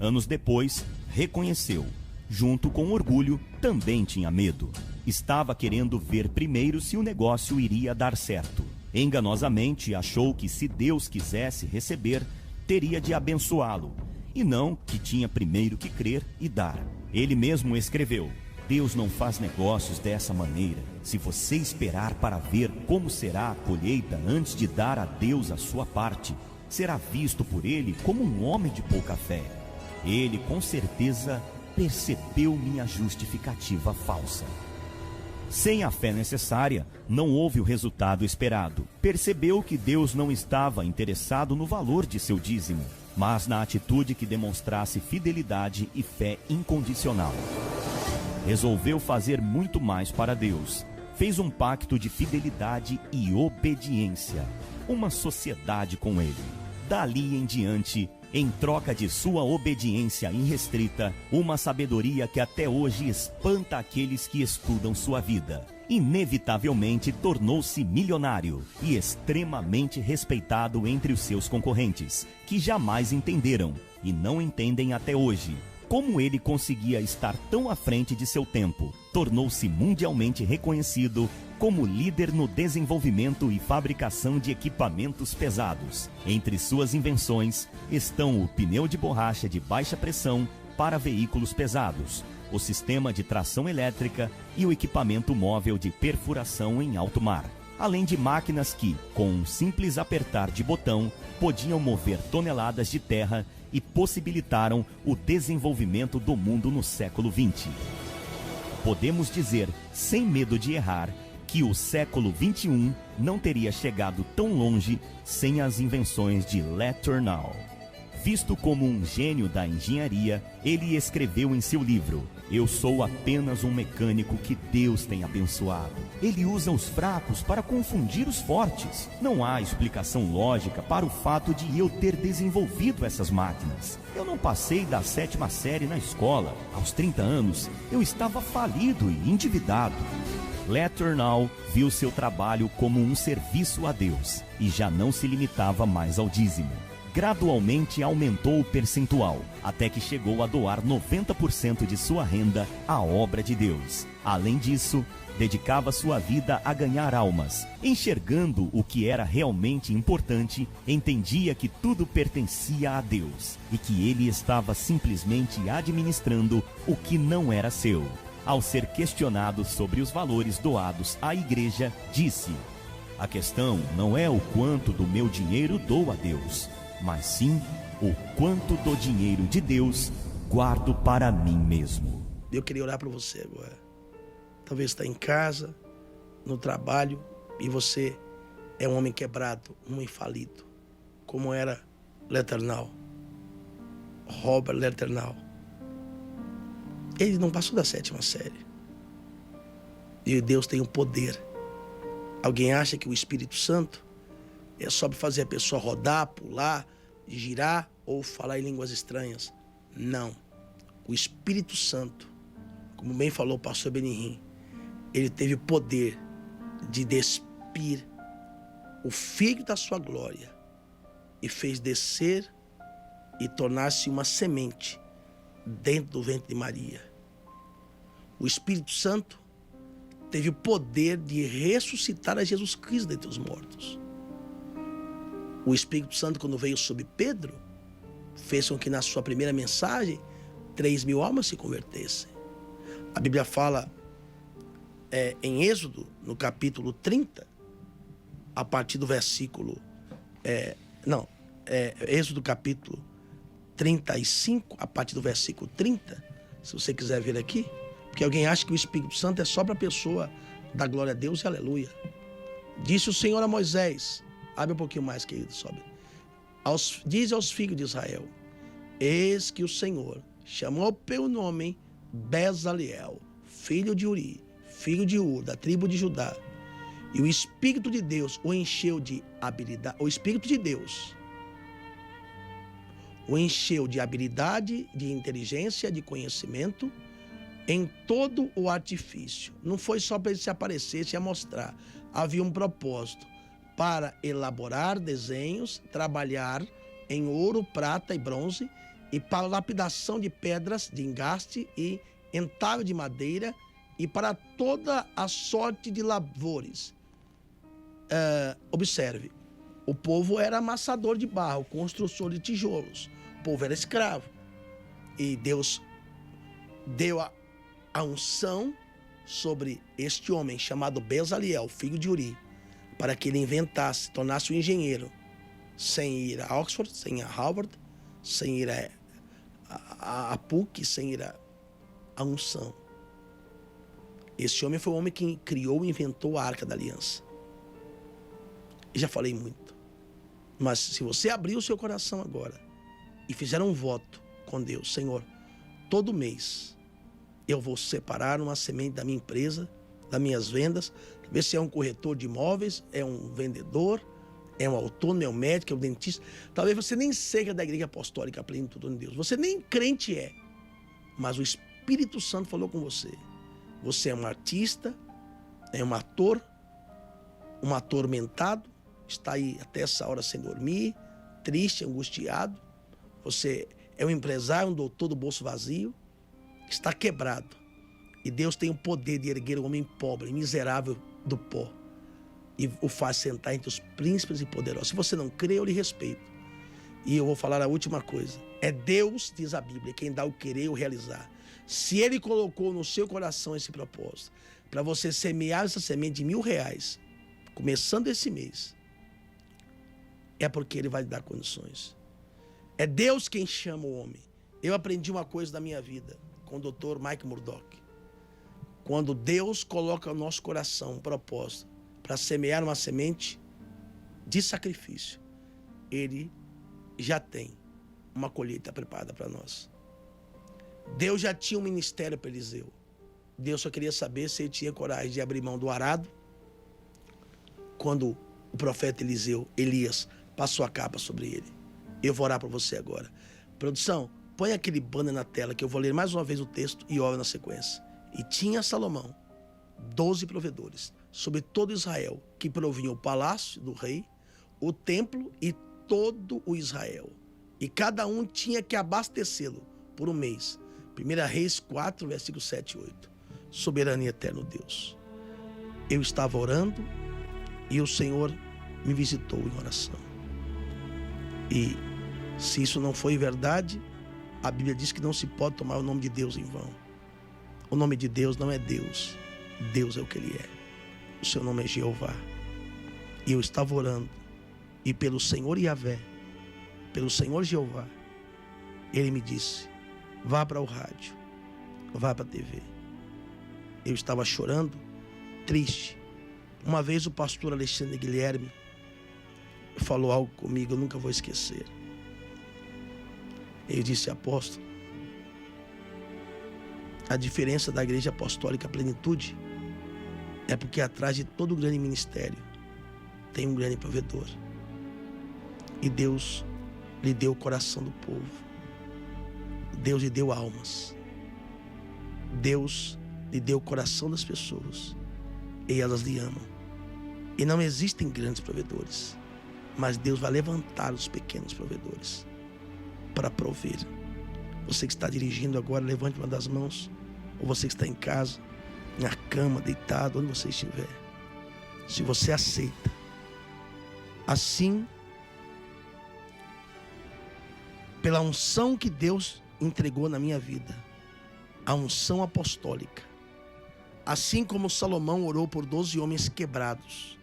Anos depois, reconheceu. Junto com orgulho, também tinha medo. Estava querendo ver primeiro se o negócio iria dar certo. Enganosamente, achou que se Deus quisesse receber, teria de abençoá-lo, e não que tinha primeiro que crer e dar. Ele mesmo escreveu: "Deus não faz negócios dessa maneira. Se você esperar para ver como será a colheita antes de dar a Deus a sua parte, será visto por ele como um homem de pouca fé." Ele, com certeza, percebeu minha justificativa falsa. Sem a fé necessária, não houve o resultado esperado. Percebeu que Deus não estava interessado no valor de seu dízimo, mas na atitude que demonstrasse fidelidade e fé incondicional. Resolveu fazer muito mais para Deus. Fez um pacto de fidelidade e obediência, uma sociedade com ele. Dali em diante, em troca de sua obediência irrestrita, uma sabedoria que até hoje espanta aqueles que estudam sua vida. Inevitavelmente tornou-se milionário e extremamente respeitado entre os seus concorrentes, que jamais entenderam e não entendem até hoje como ele conseguia estar tão à frente de seu tempo. Tornou-se mundialmente reconhecido como líder no desenvolvimento e fabricação de equipamentos pesados. Entre suas invenções estão o pneu de borracha de baixa pressão para veículos pesados, o sistema de tração elétrica e o equipamento móvel de perfuração em alto mar, além de máquinas que, com um simples apertar de botão, podiam mover toneladas de terra e possibilitaram o desenvolvimento do mundo no século XX. Podemos dizer, sem medo de errar, que o século XXI não teria chegado tão longe sem as invenções de Letourneau. Visto como um gênio da engenharia, ele escreveu em seu livro: "Eu sou apenas um mecânico que Deus tem abençoado. Ele usa os fracos para confundir os fortes. Não há explicação lógica para o fato de eu ter desenvolvido essas máquinas. Eu não passei da 7ª série na escola. Aos 30 anos, eu estava falido e endividado." Letourneau viu seu trabalho como um serviço a Deus e já não se limitava mais ao dízimo. Gradualmente aumentou o percentual, até que chegou a doar 90% de sua renda à obra de Deus. Além disso, dedicava sua vida a ganhar almas. Enxergando o que era realmente importante, entendia que tudo pertencia a Deus e que ele estava simplesmente administrando o que não era seu. Ao ser questionado sobre os valores doados à igreja, disse: "A questão não é o quanto do meu dinheiro dou a Deus, mas sim o quanto do dinheiro de Deus guardo para mim mesmo." Eu queria orar para você agora. Talvez está em casa, no trabalho, e você é um homem quebrado, um homem falido, como era Letourneau, Robert Letourneau. Ele não passou da 7ª série. E Deus tem o poder. Alguém acha que o Espírito Santo é só para fazer a pessoa rodar, pular, girar ou falar em línguas estranhas? Não. O Espírito Santo, como bem falou o pastor Benihim, ele teve o poder de despir o Filho da sua glória e fez descer e tornar-se uma semente dentro do ventre de Maria. O Espírito Santo teve o poder de ressuscitar a Jesus Cristo dentre os mortos. O Espírito Santo, quando veio sobre Pedro, fez com que na sua primeira mensagem 3.000 almas se convertessem. A Bíblia fala em Êxodo, no capítulo 30, a partir do versículo... Êxodo capítulo 35, a partir do versículo 30, se você quiser ver aqui, porque alguém acha que o Espírito Santo é só para a pessoa dar glória a Deus e aleluia. Disse o Senhor a Moisés, abre um pouquinho mais, querido, sobe. Diz aos filhos de Israel: eis que o Senhor chamou pelo nome Bezaleel, filho de Uri, filho de Ur, da tribo de Judá. E o Espírito de Deus o encheu de habilidade. O Espírito de Deus o encheu de habilidade, de inteligência, de conhecimento, em todo o artifício. Não foi só para ele se aparecer, se mostrar. Havia um propósito para elaborar desenhos, trabalhar em ouro, prata e bronze, e para lapidação de pedras de engaste e entalho de madeira, e para toda a sorte de lavores. Observe, o povo era amassador de barro, construtor de tijolos. O povo era escravo. E Deus deu a unção sobre este homem chamado Bezaleel, filho de Uri, para que ele inventasse, tornasse um engenheiro, sem ir a Oxford, sem ir a Harvard, sem ir a PUC, sem ir a unção. Esse homem foi o homem que criou e inventou a Arca da Aliança. E já falei muito. Mas se você abrir o seu coração agora e fizer um voto com Deus: Senhor, todo mês eu vou separar uma semente da minha empresa, das minhas vendas, ver se é um corretor de imóveis, é um vendedor, é um autônomo, é um médico, é um dentista. Talvez você nem seja da Igreja Apostólica Plenitude de Deus, você nem crente é, mas o Espírito Santo falou com você. Você é um artista, é um ator atormentado, está aí até essa hora sem dormir, triste, angustiado. Você é um empresário, um doutor do bolso vazio, está quebrado. E Deus tem o poder de erguer o homem pobre, miserável do pó, e o faz sentar entre os príncipes e poderosos. Se você não crê, eu lhe respeito. E eu vou falar a última coisa. É Deus, diz a Bíblia, quem dá o querer e o realizar. Se Ele colocou no seu coração esse propósito, para você semear essa semente de R$1.000, começando esse mês, é porque Ele vai lhe dar condições. É Deus quem chama o homem. Eu aprendi uma coisa da minha vida com o Dr. Mike Murdock. Quando Deus coloca no nosso coração um propósito para semear uma semente de sacrifício, Ele já tem uma colheita preparada para nós. Deus já tinha um ministério para Eliseu. Deus só queria saber se ele tinha coragem de abrir mão do arado. Quando o profeta Elias passou a capa sobre ele. Eu vou orar para você agora. Produção, põe aquele banner na tela que eu vou ler mais uma vez o texto e oro na sequência. E tinha Salomão 12 provedores sobre todo Israel, que provinham o palácio do rei, o templo e todo o Israel. E cada um tinha que abastecê-lo por um mês. 1 Reis 4, versículos 7 e 8. Soberano e eterno Deus, eu estava orando e o Senhor me visitou em oração. E se isso não foi verdade, a Bíblia diz que não se pode tomar o nome de Deus em vão. O nome de Deus não é Deus. Deus é o que Ele é. O seu nome é Jeová. E eu estava orando. E pelo Senhor Yahvé, pelo Senhor Jeová, Ele me disse: vá para o rádio, vá para a TV. Eu estava chorando, triste. Uma vez o pastor Alexandre Guilherme falou algo comigo, eu nunca vou esquecer. Ele disse: apóstolo, a diferença da igreja apostólica Plenitude é porque atrás de todo grande ministério tem um grande provedor. E Deus lhe deu o coração do povo. Deus lhe deu almas. Deus lhe deu o coração das pessoas. E elas lhe amam. E não existem grandes provedores, mas Deus vai levantar os pequenos provedores para prover. Você que está dirigindo agora, levante uma das mãos. Ou você que está em casa, na cama, deitado, onde você estiver. Se você aceita, assim, pela unção que Deus entregou na minha vida, a unção apostólica, assim como Salomão orou por 12 homens quebrados,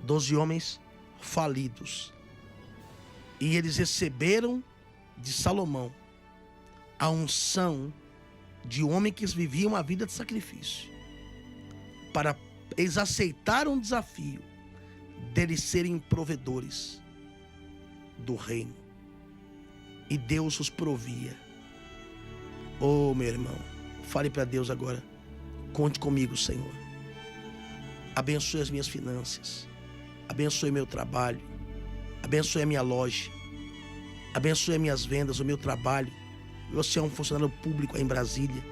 12 homens falidos, e eles receberam de Salomão a unção de homem que vivia uma vida de sacrifício, para eles aceitaram o desafio deles serem provedores do reino, e Deus os provia. Oh, meu irmão, fale para Deus agora: conte comigo, Senhor. Abençoe as minhas finanças, abençoe meu trabalho, abençoe a minha loja, abençoe as minhas vendas, o meu trabalho. Você é um funcionário público aí em Brasília,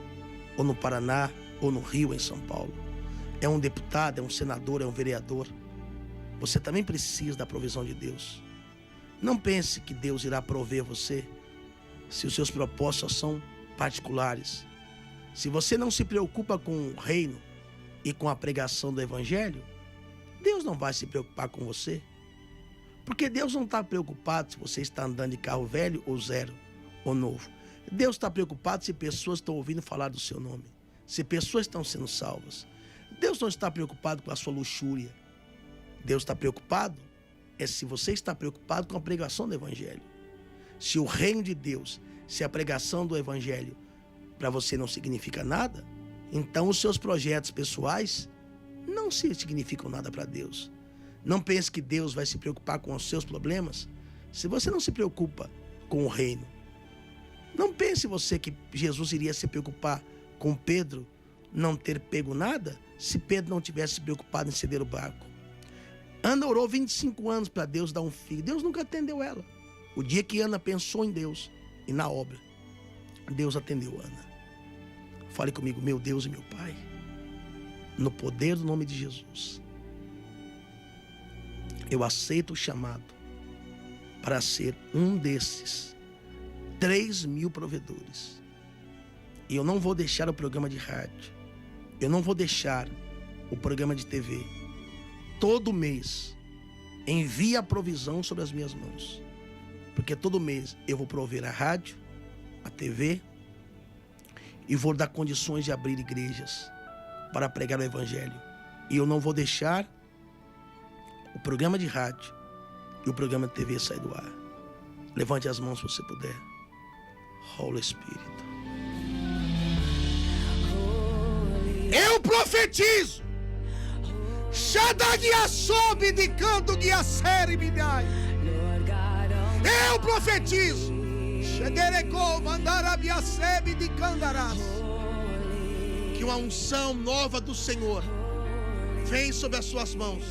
ou no Paraná, ou no Rio, em São Paulo. É um deputado, é um senador, é um vereador. Você também precisa da provisão de Deus. Não pense que Deus irá prover você se os seus propósitos são particulares. Se você não se preocupa com o reino e com a pregação do evangelho, Deus não vai se preocupar com você. Porque Deus não está preocupado se você está andando de carro velho ou zero ou novo. Deus está preocupado se pessoas estão ouvindo falar do seu nome, se pessoas estão sendo salvas. Deus não está preocupado com a sua luxúria. Deus está preocupado se você está preocupado com a pregação do evangelho. Se o reino de Deus, se a pregação do evangelho para você não significa nada, então os seus projetos pessoais não significam nada para Deus. Não pense que Deus vai se preocupar com os seus problemas se você não se preocupa com o reino. Não pense você que Jesus iria se preocupar com Pedro não ter pego nada se Pedro não tivesse se preocupado em ceder o barco. Ana orou 25 anos para Deus dar um filho. Deus nunca atendeu ela. O dia que Ana pensou em Deus e na obra, Deus atendeu Ana. Fale comigo: meu Deus e meu Pai, no poder do nome de Jesus, eu aceito o chamado para ser um desses 3.000 provedores. E eu não vou deixar o programa de rádio, eu não vou deixar o programa de TV. Todo mês envia a provisão sobre as minhas mãos, porque todo mês eu vou prover a rádio, a TV, e vou dar condições de abrir igrejas para pregar o evangelho. E eu não vou deixar o programa de rádio e o programa de TV sair do ar. Levante as mãos se você puder. Holy Espírito, eu profetizo. Eu profetizo que uma unção nova do Senhor vem sobre as suas mãos,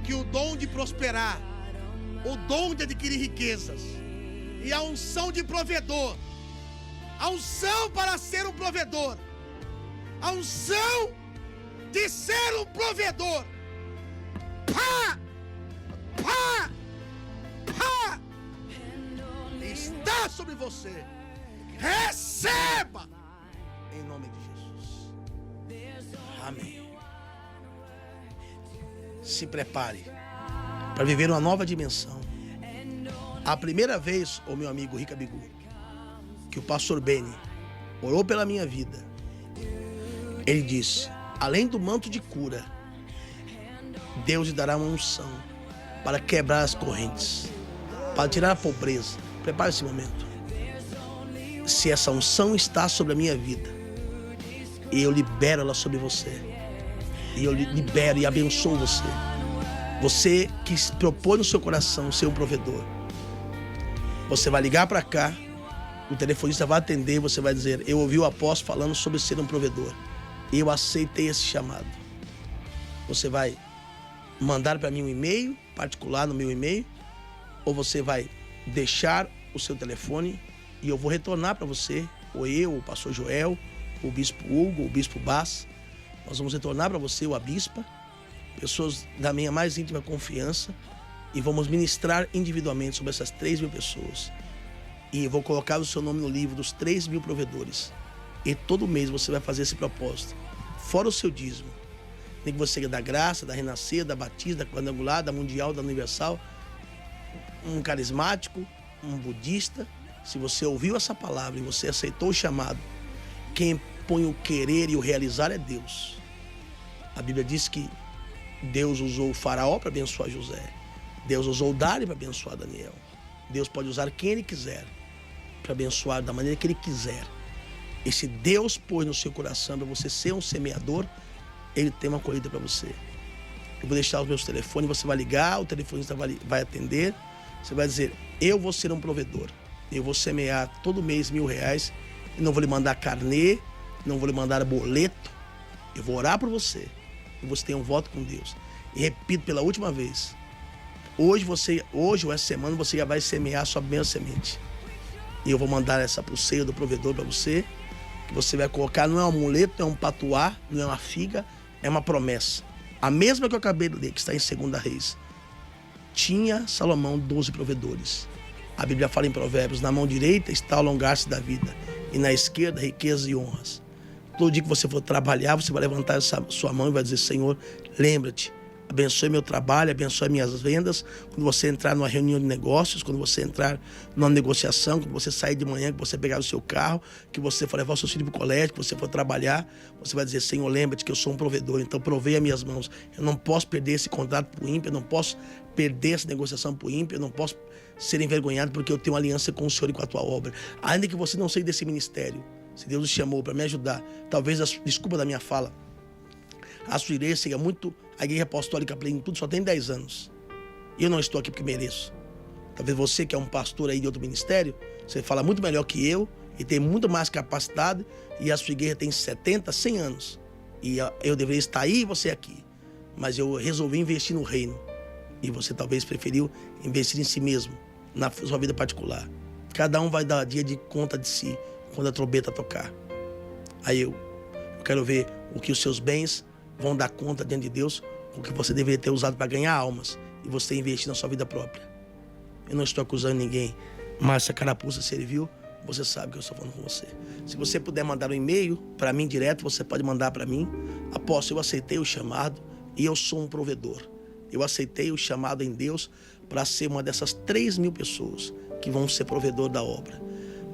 que o dom de prosperar, o dom de adquirir riquezas e a unção de provedor, a unção para ser um provedor, a unção de ser um provedor, está sobre você. Receba em nome de Jesus. Amém. Se prepare para viver uma nova dimensão. A primeira vez, o meu amigo Rica Bigu, que o pastor Beni orou pela minha vida, ele disse: além do manto de cura, Deus lhe dará uma unção para quebrar as correntes, para tirar a pobreza. Prepare esse momento. Se essa unção está sobre a minha vida, eu libero ela sobre você. E eu libero e abençoo você. Você que se propõe no seu coração ser um provedor, você vai ligar para cá, o telefonista vai atender, você vai dizer: eu ouvi o apóstolo falando sobre ser um provedor, eu aceitei esse chamado. Você vai mandar para mim um e-mail particular no meu e-mail, ou você vai deixar o seu telefone e eu vou retornar para você, ou eu, o pastor Joel, o bispo Hugo, o bispo Bas. Nós vamos retornar para você, o a bispa, pessoas da minha mais íntima confiança, e vamos ministrar individualmente sobre essas 3.000 pessoas. E eu vou colocar o seu nome no livro dos 3.000 provedores. E todo mês você vai fazer esse propósito, fora o seu dízimo. Nem que você seja da Graça, da Renascer, da Batista, da Quadrangular, da Mundial, da Universal, um carismático, um budista. Se você ouviu essa palavra e você aceitou o chamado, quem põe o querer e o realizar é Deus. A Bíblia diz que Deus usou o faraó para abençoar José. Deus usou o Dário para abençoar Daniel. Deus pode usar quem Ele quiser para abençoar da maneira que Ele quiser. E se Deus pôs no seu coração para você ser um semeador, Ele tem uma colheita para você. Eu vou deixar os meus telefones, você vai ligar, o telefonista vai atender. Você vai dizer: eu vou ser um provedor. Eu vou semear todo mês R$1.000. Eu não vou lhe mandar carnê, não vou lhe mandar boleto. Eu vou orar por você. E você tem um voto com Deus. E repito pela última vez: hoje ou essa semana você já vai semear a sua primeira semente. E eu vou mandar essa pulseira do provedor para você, que você vai colocar. Não é um amuleto, não é um patuá, não é uma figa, é uma promessa. A mesma que eu acabei de ler, que está em 2 Reis. Tinha Salomão 12 provedores. A Bíblia fala em Provérbios: na mão direita está o alongar-se da vida, e na esquerda riquezas e honras. Todo dia que você for trabalhar, você vai levantar essa sua mão e vai dizer: Senhor, lembra-te, abençoe meu trabalho, abençoe minhas vendas. Quando você entrar numa reunião de negócios, quando você entrar numa negociação, quando você sair de manhã, que você pegar o seu carro, que você for levar o seu filho para o colégio, que você for trabalhar, você vai dizer: Senhor, lembra-te que eu sou um provedor, então provei as minhas mãos. Eu não posso perder esse contrato para o ímpio, eu não posso perder essa negociação para o ímpio, eu não posso ser envergonhado porque eu tenho uma aliança com o Senhor e com a tua obra. Ainda que você não seja desse ministério, se Deus te chamou para me ajudar, talvez, desculpa da minha fala, a sua igreja seja muito, a igreja apostólica Plenitude só tem 10 anos. E eu não estou aqui porque mereço. Talvez você que é um pastor aí de outro ministério, você fala muito melhor que eu e tem muito mais capacidade, e a sua igreja tem 70, 100 anos. E eu deveria estar aí e você aqui. Mas eu resolvi investir no reino. E você talvez preferiu investir em si mesmo, na sua vida particular. Cada um vai dar dia de conta de si quando a trombeta tocar. Aí eu quero ver o que os seus bens vão dar conta diante de Deus, o que você deveria ter usado para ganhar almas e você investir na sua vida própria. Eu não estou acusando ninguém, mas se a carapuça serviu, você sabe que eu estou falando com você. Se você puder mandar um e-mail para mim direto, você pode mandar para mim: apóstolo, eu aceitei o chamado e eu sou um provedor. Eu aceitei o chamado em Deus para ser uma dessas 3.000 pessoas que vão ser provedor da obra.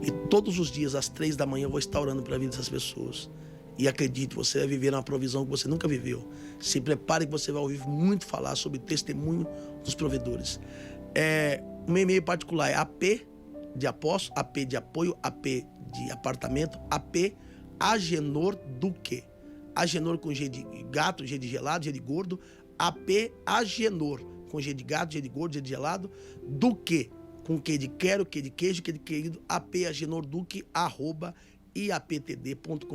E todos os dias, às 3 da manhã, eu vou estar orando para a vida dessas pessoas. E acredite, você vai viver uma provisão que você nunca viveu. Se prepare que você vai ouvir muito falar sobre o testemunho dos provedores. O meu e-mail particular é AP de apóstolo, AP de apoio, AP de apartamento, AP Agenor Duque, Agenor com G de gato, G de gelado, G de gordo, AP Agenor com G de gato, G de gordo, G de gelado, Duque com Q de quero, Q de queijo, Q de querido, AP Agenor Duque, @iaptd.com.br,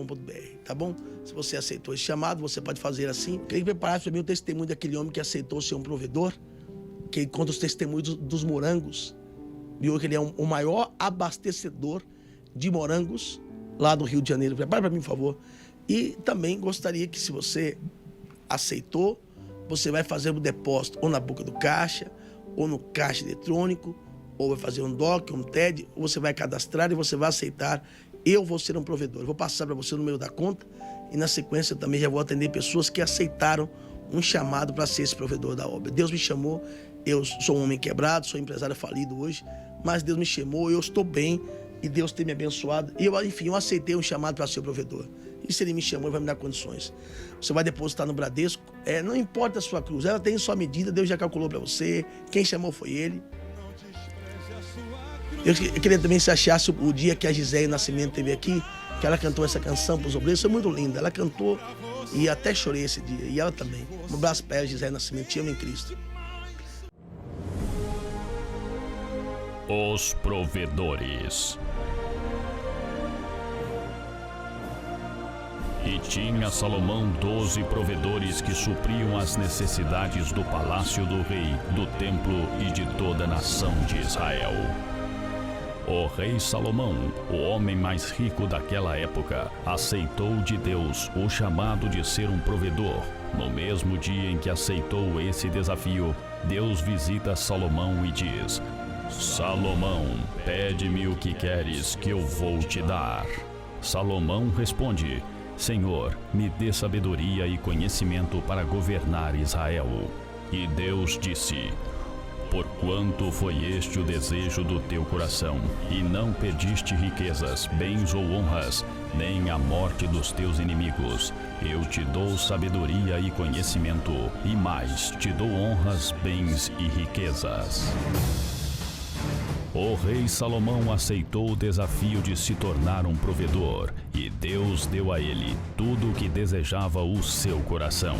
tá bom? Se você aceitou esse chamado, você pode fazer assim. Queria que preparasse para mim o testemunho daquele homem que aceitou ser um provedor, que conta os testemunhos dos morangos. E hoje ele é o maior abastecedor de morangos lá do Rio de Janeiro. Prepara para mim, por favor. E também gostaria que, se você aceitou, você vai fazer um depósito ou na boca do caixa, ou no caixa eletrônico, ou vai fazer um DOC, um TED, ou você vai cadastrar e você vai aceitar. Eu vou ser um provedor. Eu vou passar para você o número da conta e, na sequência, eu também já vou atender pessoas que aceitaram um chamado para ser esse provedor da obra. Deus me chamou, eu sou um homem quebrado, sou empresário falido hoje, mas Deus me chamou, eu estou bem e Deus tem me abençoado. E eu aceitei um chamado para ser o provedor. E se ele me chamou, ele vai me dar condições. Você vai depositar no Bradesco, não importa a sua cruz, ela tem sua medida, Deus já calculou para você, quem chamou foi ele. Eu queria também que você achasse o dia que a Gisele Nascimento esteve aqui, que ela cantou essa canção para os obreiros, foi muito linda. Ela cantou e até chorei esse dia, e ela também. Um abraço para ela, Gisele Nascimento, te amo em Cristo. Os provedores. E tinha Salomão 12 provedores que supriam as necessidades do palácio do rei, do templo e de toda a nação de Israel. O rei Salomão, o homem mais rico daquela época, aceitou de Deus o chamado de ser um provedor. No mesmo dia em que aceitou esse desafio, Deus visita Salomão e diz: Salomão, pede-me o que queres que eu vou te dar. Salomão responde: Senhor, me dê sabedoria e conhecimento para governar Israel. E Deus disse: Porquanto foi este o desejo do teu coração, e não pediste riquezas, bens ou honras, nem a morte dos teus inimigos, eu te dou sabedoria e conhecimento, e mais, te dou honras, bens e riquezas. O rei Salomão aceitou o desafio de se tornar um provedor, e Deus deu a ele tudo o que desejava o seu coração.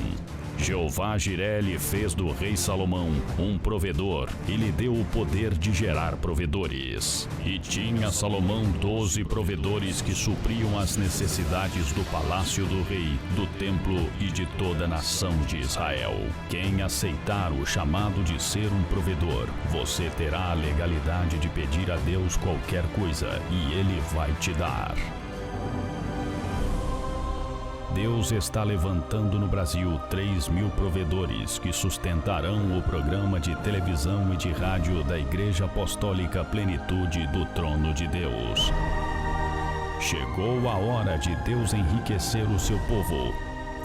Jeová Jiré lhe fez do rei Salomão um provedor e lhe deu o poder de gerar provedores. E tinha Salomão 12 provedores que supriam as necessidades do palácio do rei, do templo e de toda a nação de Israel. Quem aceitar o chamado de ser um provedor, você terá a legalidade de pedir a Deus qualquer coisa e Ele vai te dar. Deus está levantando no Brasil 3.000 provedores que sustentarão o programa de televisão e de rádio da Igreja Apostólica Plenitude do Trono de Deus. Chegou a hora de Deus enriquecer o seu povo.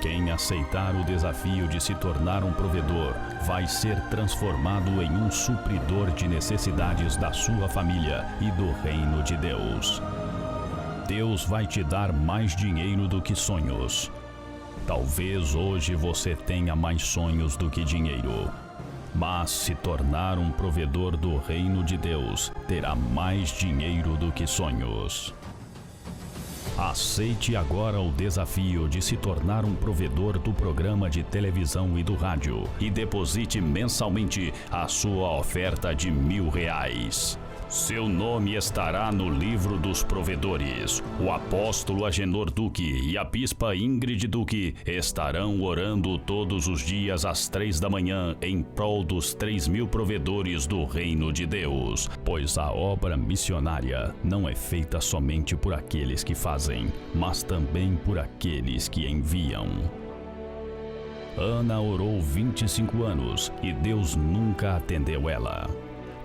Quem aceitar o desafio de se tornar um provedor vai ser transformado em um supridor de necessidades da sua família e do reino de Deus. Deus vai te dar mais dinheiro do que sonhos. Talvez hoje você tenha mais sonhos do que dinheiro, mas se tornar um provedor do reino de Deus, terá mais dinheiro do que sonhos. Aceite agora o desafio de se tornar um provedor do programa de televisão e do rádio e deposite mensalmente a sua oferta de R$1.000. Seu nome estará no livro dos provedores. O apóstolo Agenor Duque e a bispa Ingrid Duque estarão orando todos os dias às 3 da manhã em prol dos 3.000 provedores do reino de Deus. Pois a obra missionária não é feita somente por aqueles que fazem, mas também por aqueles que enviam. Ana orou 25 anos e Deus nunca atendeu ela.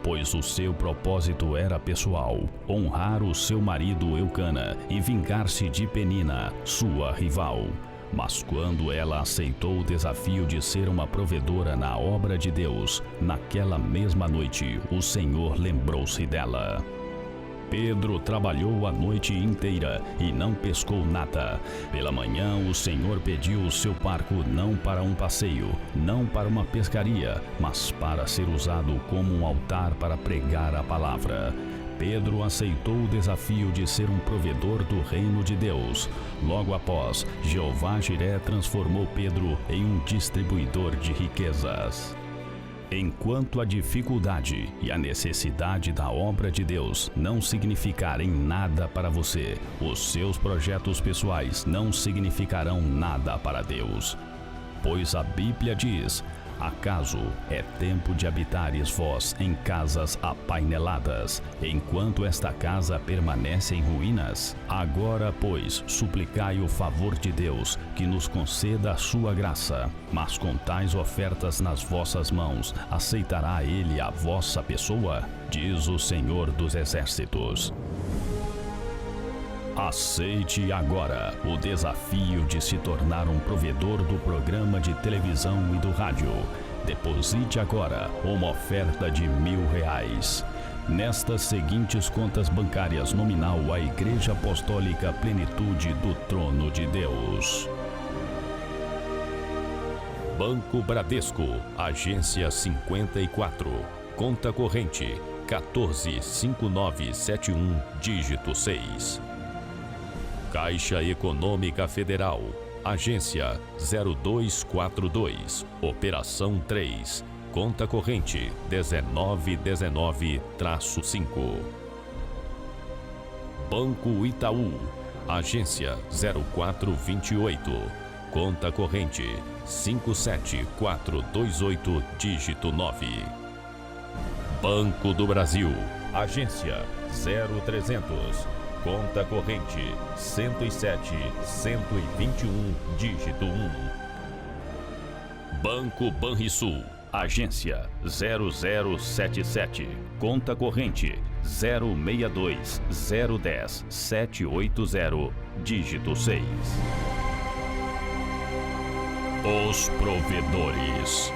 Pois o seu propósito era pessoal, honrar o seu marido Eucana e vingar-se de Penina, sua rival. Mas quando ela aceitou o desafio de ser uma provedora na obra de Deus, naquela mesma noite, o Senhor lembrou-se dela. Pedro trabalhou a noite inteira e não pescou nada. Pela manhã, o Senhor pediu o seu barco não para um passeio, não para uma pescaria, mas para ser usado como um altar para pregar a palavra. Pedro aceitou o desafio de ser um provedor do reino de Deus. Logo após, Jeová Jiré transformou Pedro em um distribuidor de riquezas. Enquanto a dificuldade e a necessidade da obra de Deus não significarem nada para você, os seus projetos pessoais não significarão nada para Deus. Pois a Bíblia diz: acaso é tempo de habitares vós em casas apaineladas, enquanto esta casa permanece em ruínas? Agora, pois, suplicai o favor de Deus, que nos conceda a sua graça. Mas com tais ofertas nas vossas mãos, aceitará Ele a vossa pessoa? Diz o Senhor dos Exércitos. Aceite agora o desafio de se tornar um provedor do programa de televisão e do rádio. Deposite agora uma oferta de R$1.000 nestas seguintes contas bancárias nominal à Igreja Apostólica Plenitude do Trono de Deus. Banco Bradesco, agência 54, conta corrente 145971, dígito 6. Caixa Econômica Federal, agência 0242, operação 3, conta corrente 1919-5. Banco Itaú, agência 0428, conta corrente 57428, dígito 9. Banco do Brasil, agência 0300, conta corrente 107-121, dígito 1. Banco Banrisul, agência 0077, conta corrente 062-010-780, dígito 6. Os provedores.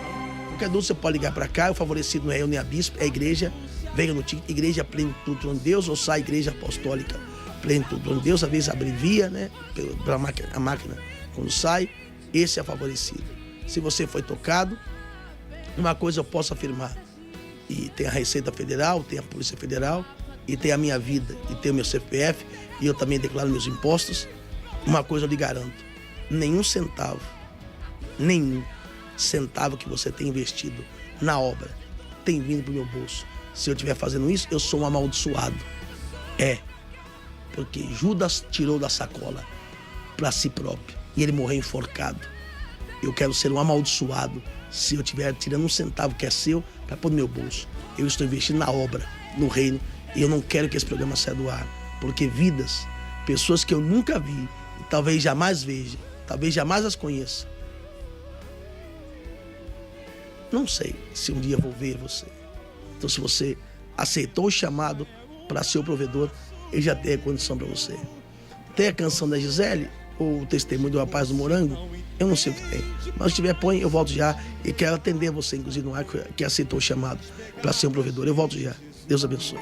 Qualquer dúvida você pode ligar para cá. O favorecido não é eu nem a bispo, é a igreja. Venha no título Igreja Plenitude do Trono de Deus, ou sai Igreja Apostólica Plenitude do Trono de Deus. Às vezes abrevia, né? Pela a máquina quando sai. Esse é favorecido. Se você foi tocado, uma coisa eu posso afirmar. E tem a Receita Federal, tem a Polícia Federal, e tem a minha vida, e tem o meu CPF, e eu também declaro meus impostos. Uma coisa eu lhe garanto: nenhum centavo que você tem investido na obra tem vindo para o meu bolso. Se eu estiver fazendo isso, eu sou um amaldiçoado. Porque Judas tirou da sacola para si próprio e ele morreu enforcado. Eu quero ser um amaldiçoado se eu estiver tirando um centavo que é seu para pôr no meu bolso. Eu estou investindo na obra, no reino, e eu não quero que esse programa saia do ar. Porque vidas, pessoas que eu nunca vi, e talvez jamais veja, talvez jamais as conheça. Não sei se um dia vou ver você. Então, se você aceitou o chamado para ser o provedor, ele já tem a condição para você. Tem a canção da Gisele, ou o testemunho do rapaz do Morango, eu não sei o que tem. Mas se tiver, põe, eu volto já. E quero atender você, inclusive, no ar, que aceitou o chamado para ser um provedor. Eu volto já. Deus abençoe.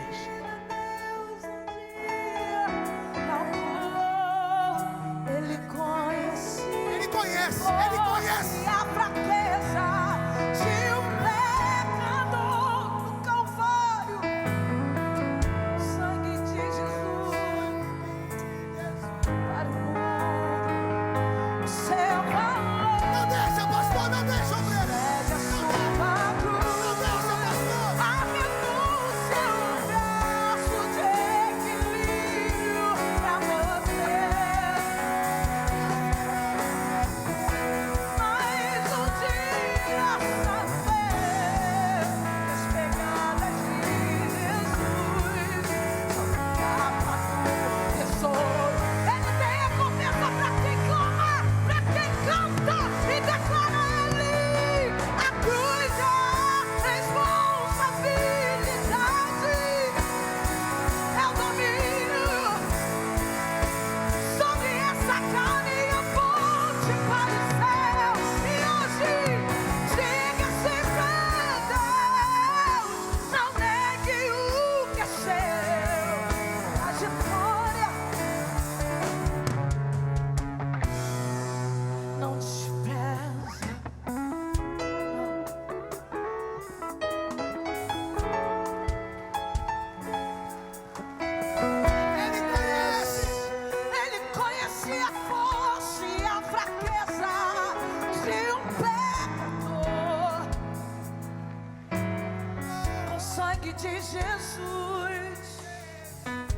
Mas o dia de Jesus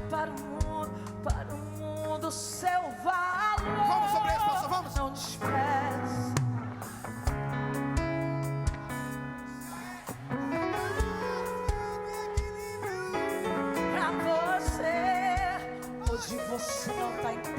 para o mundo, seu valor. Vamos sobre isso, pastor, vamos. Não despreze. Pra você, hoje você não tá em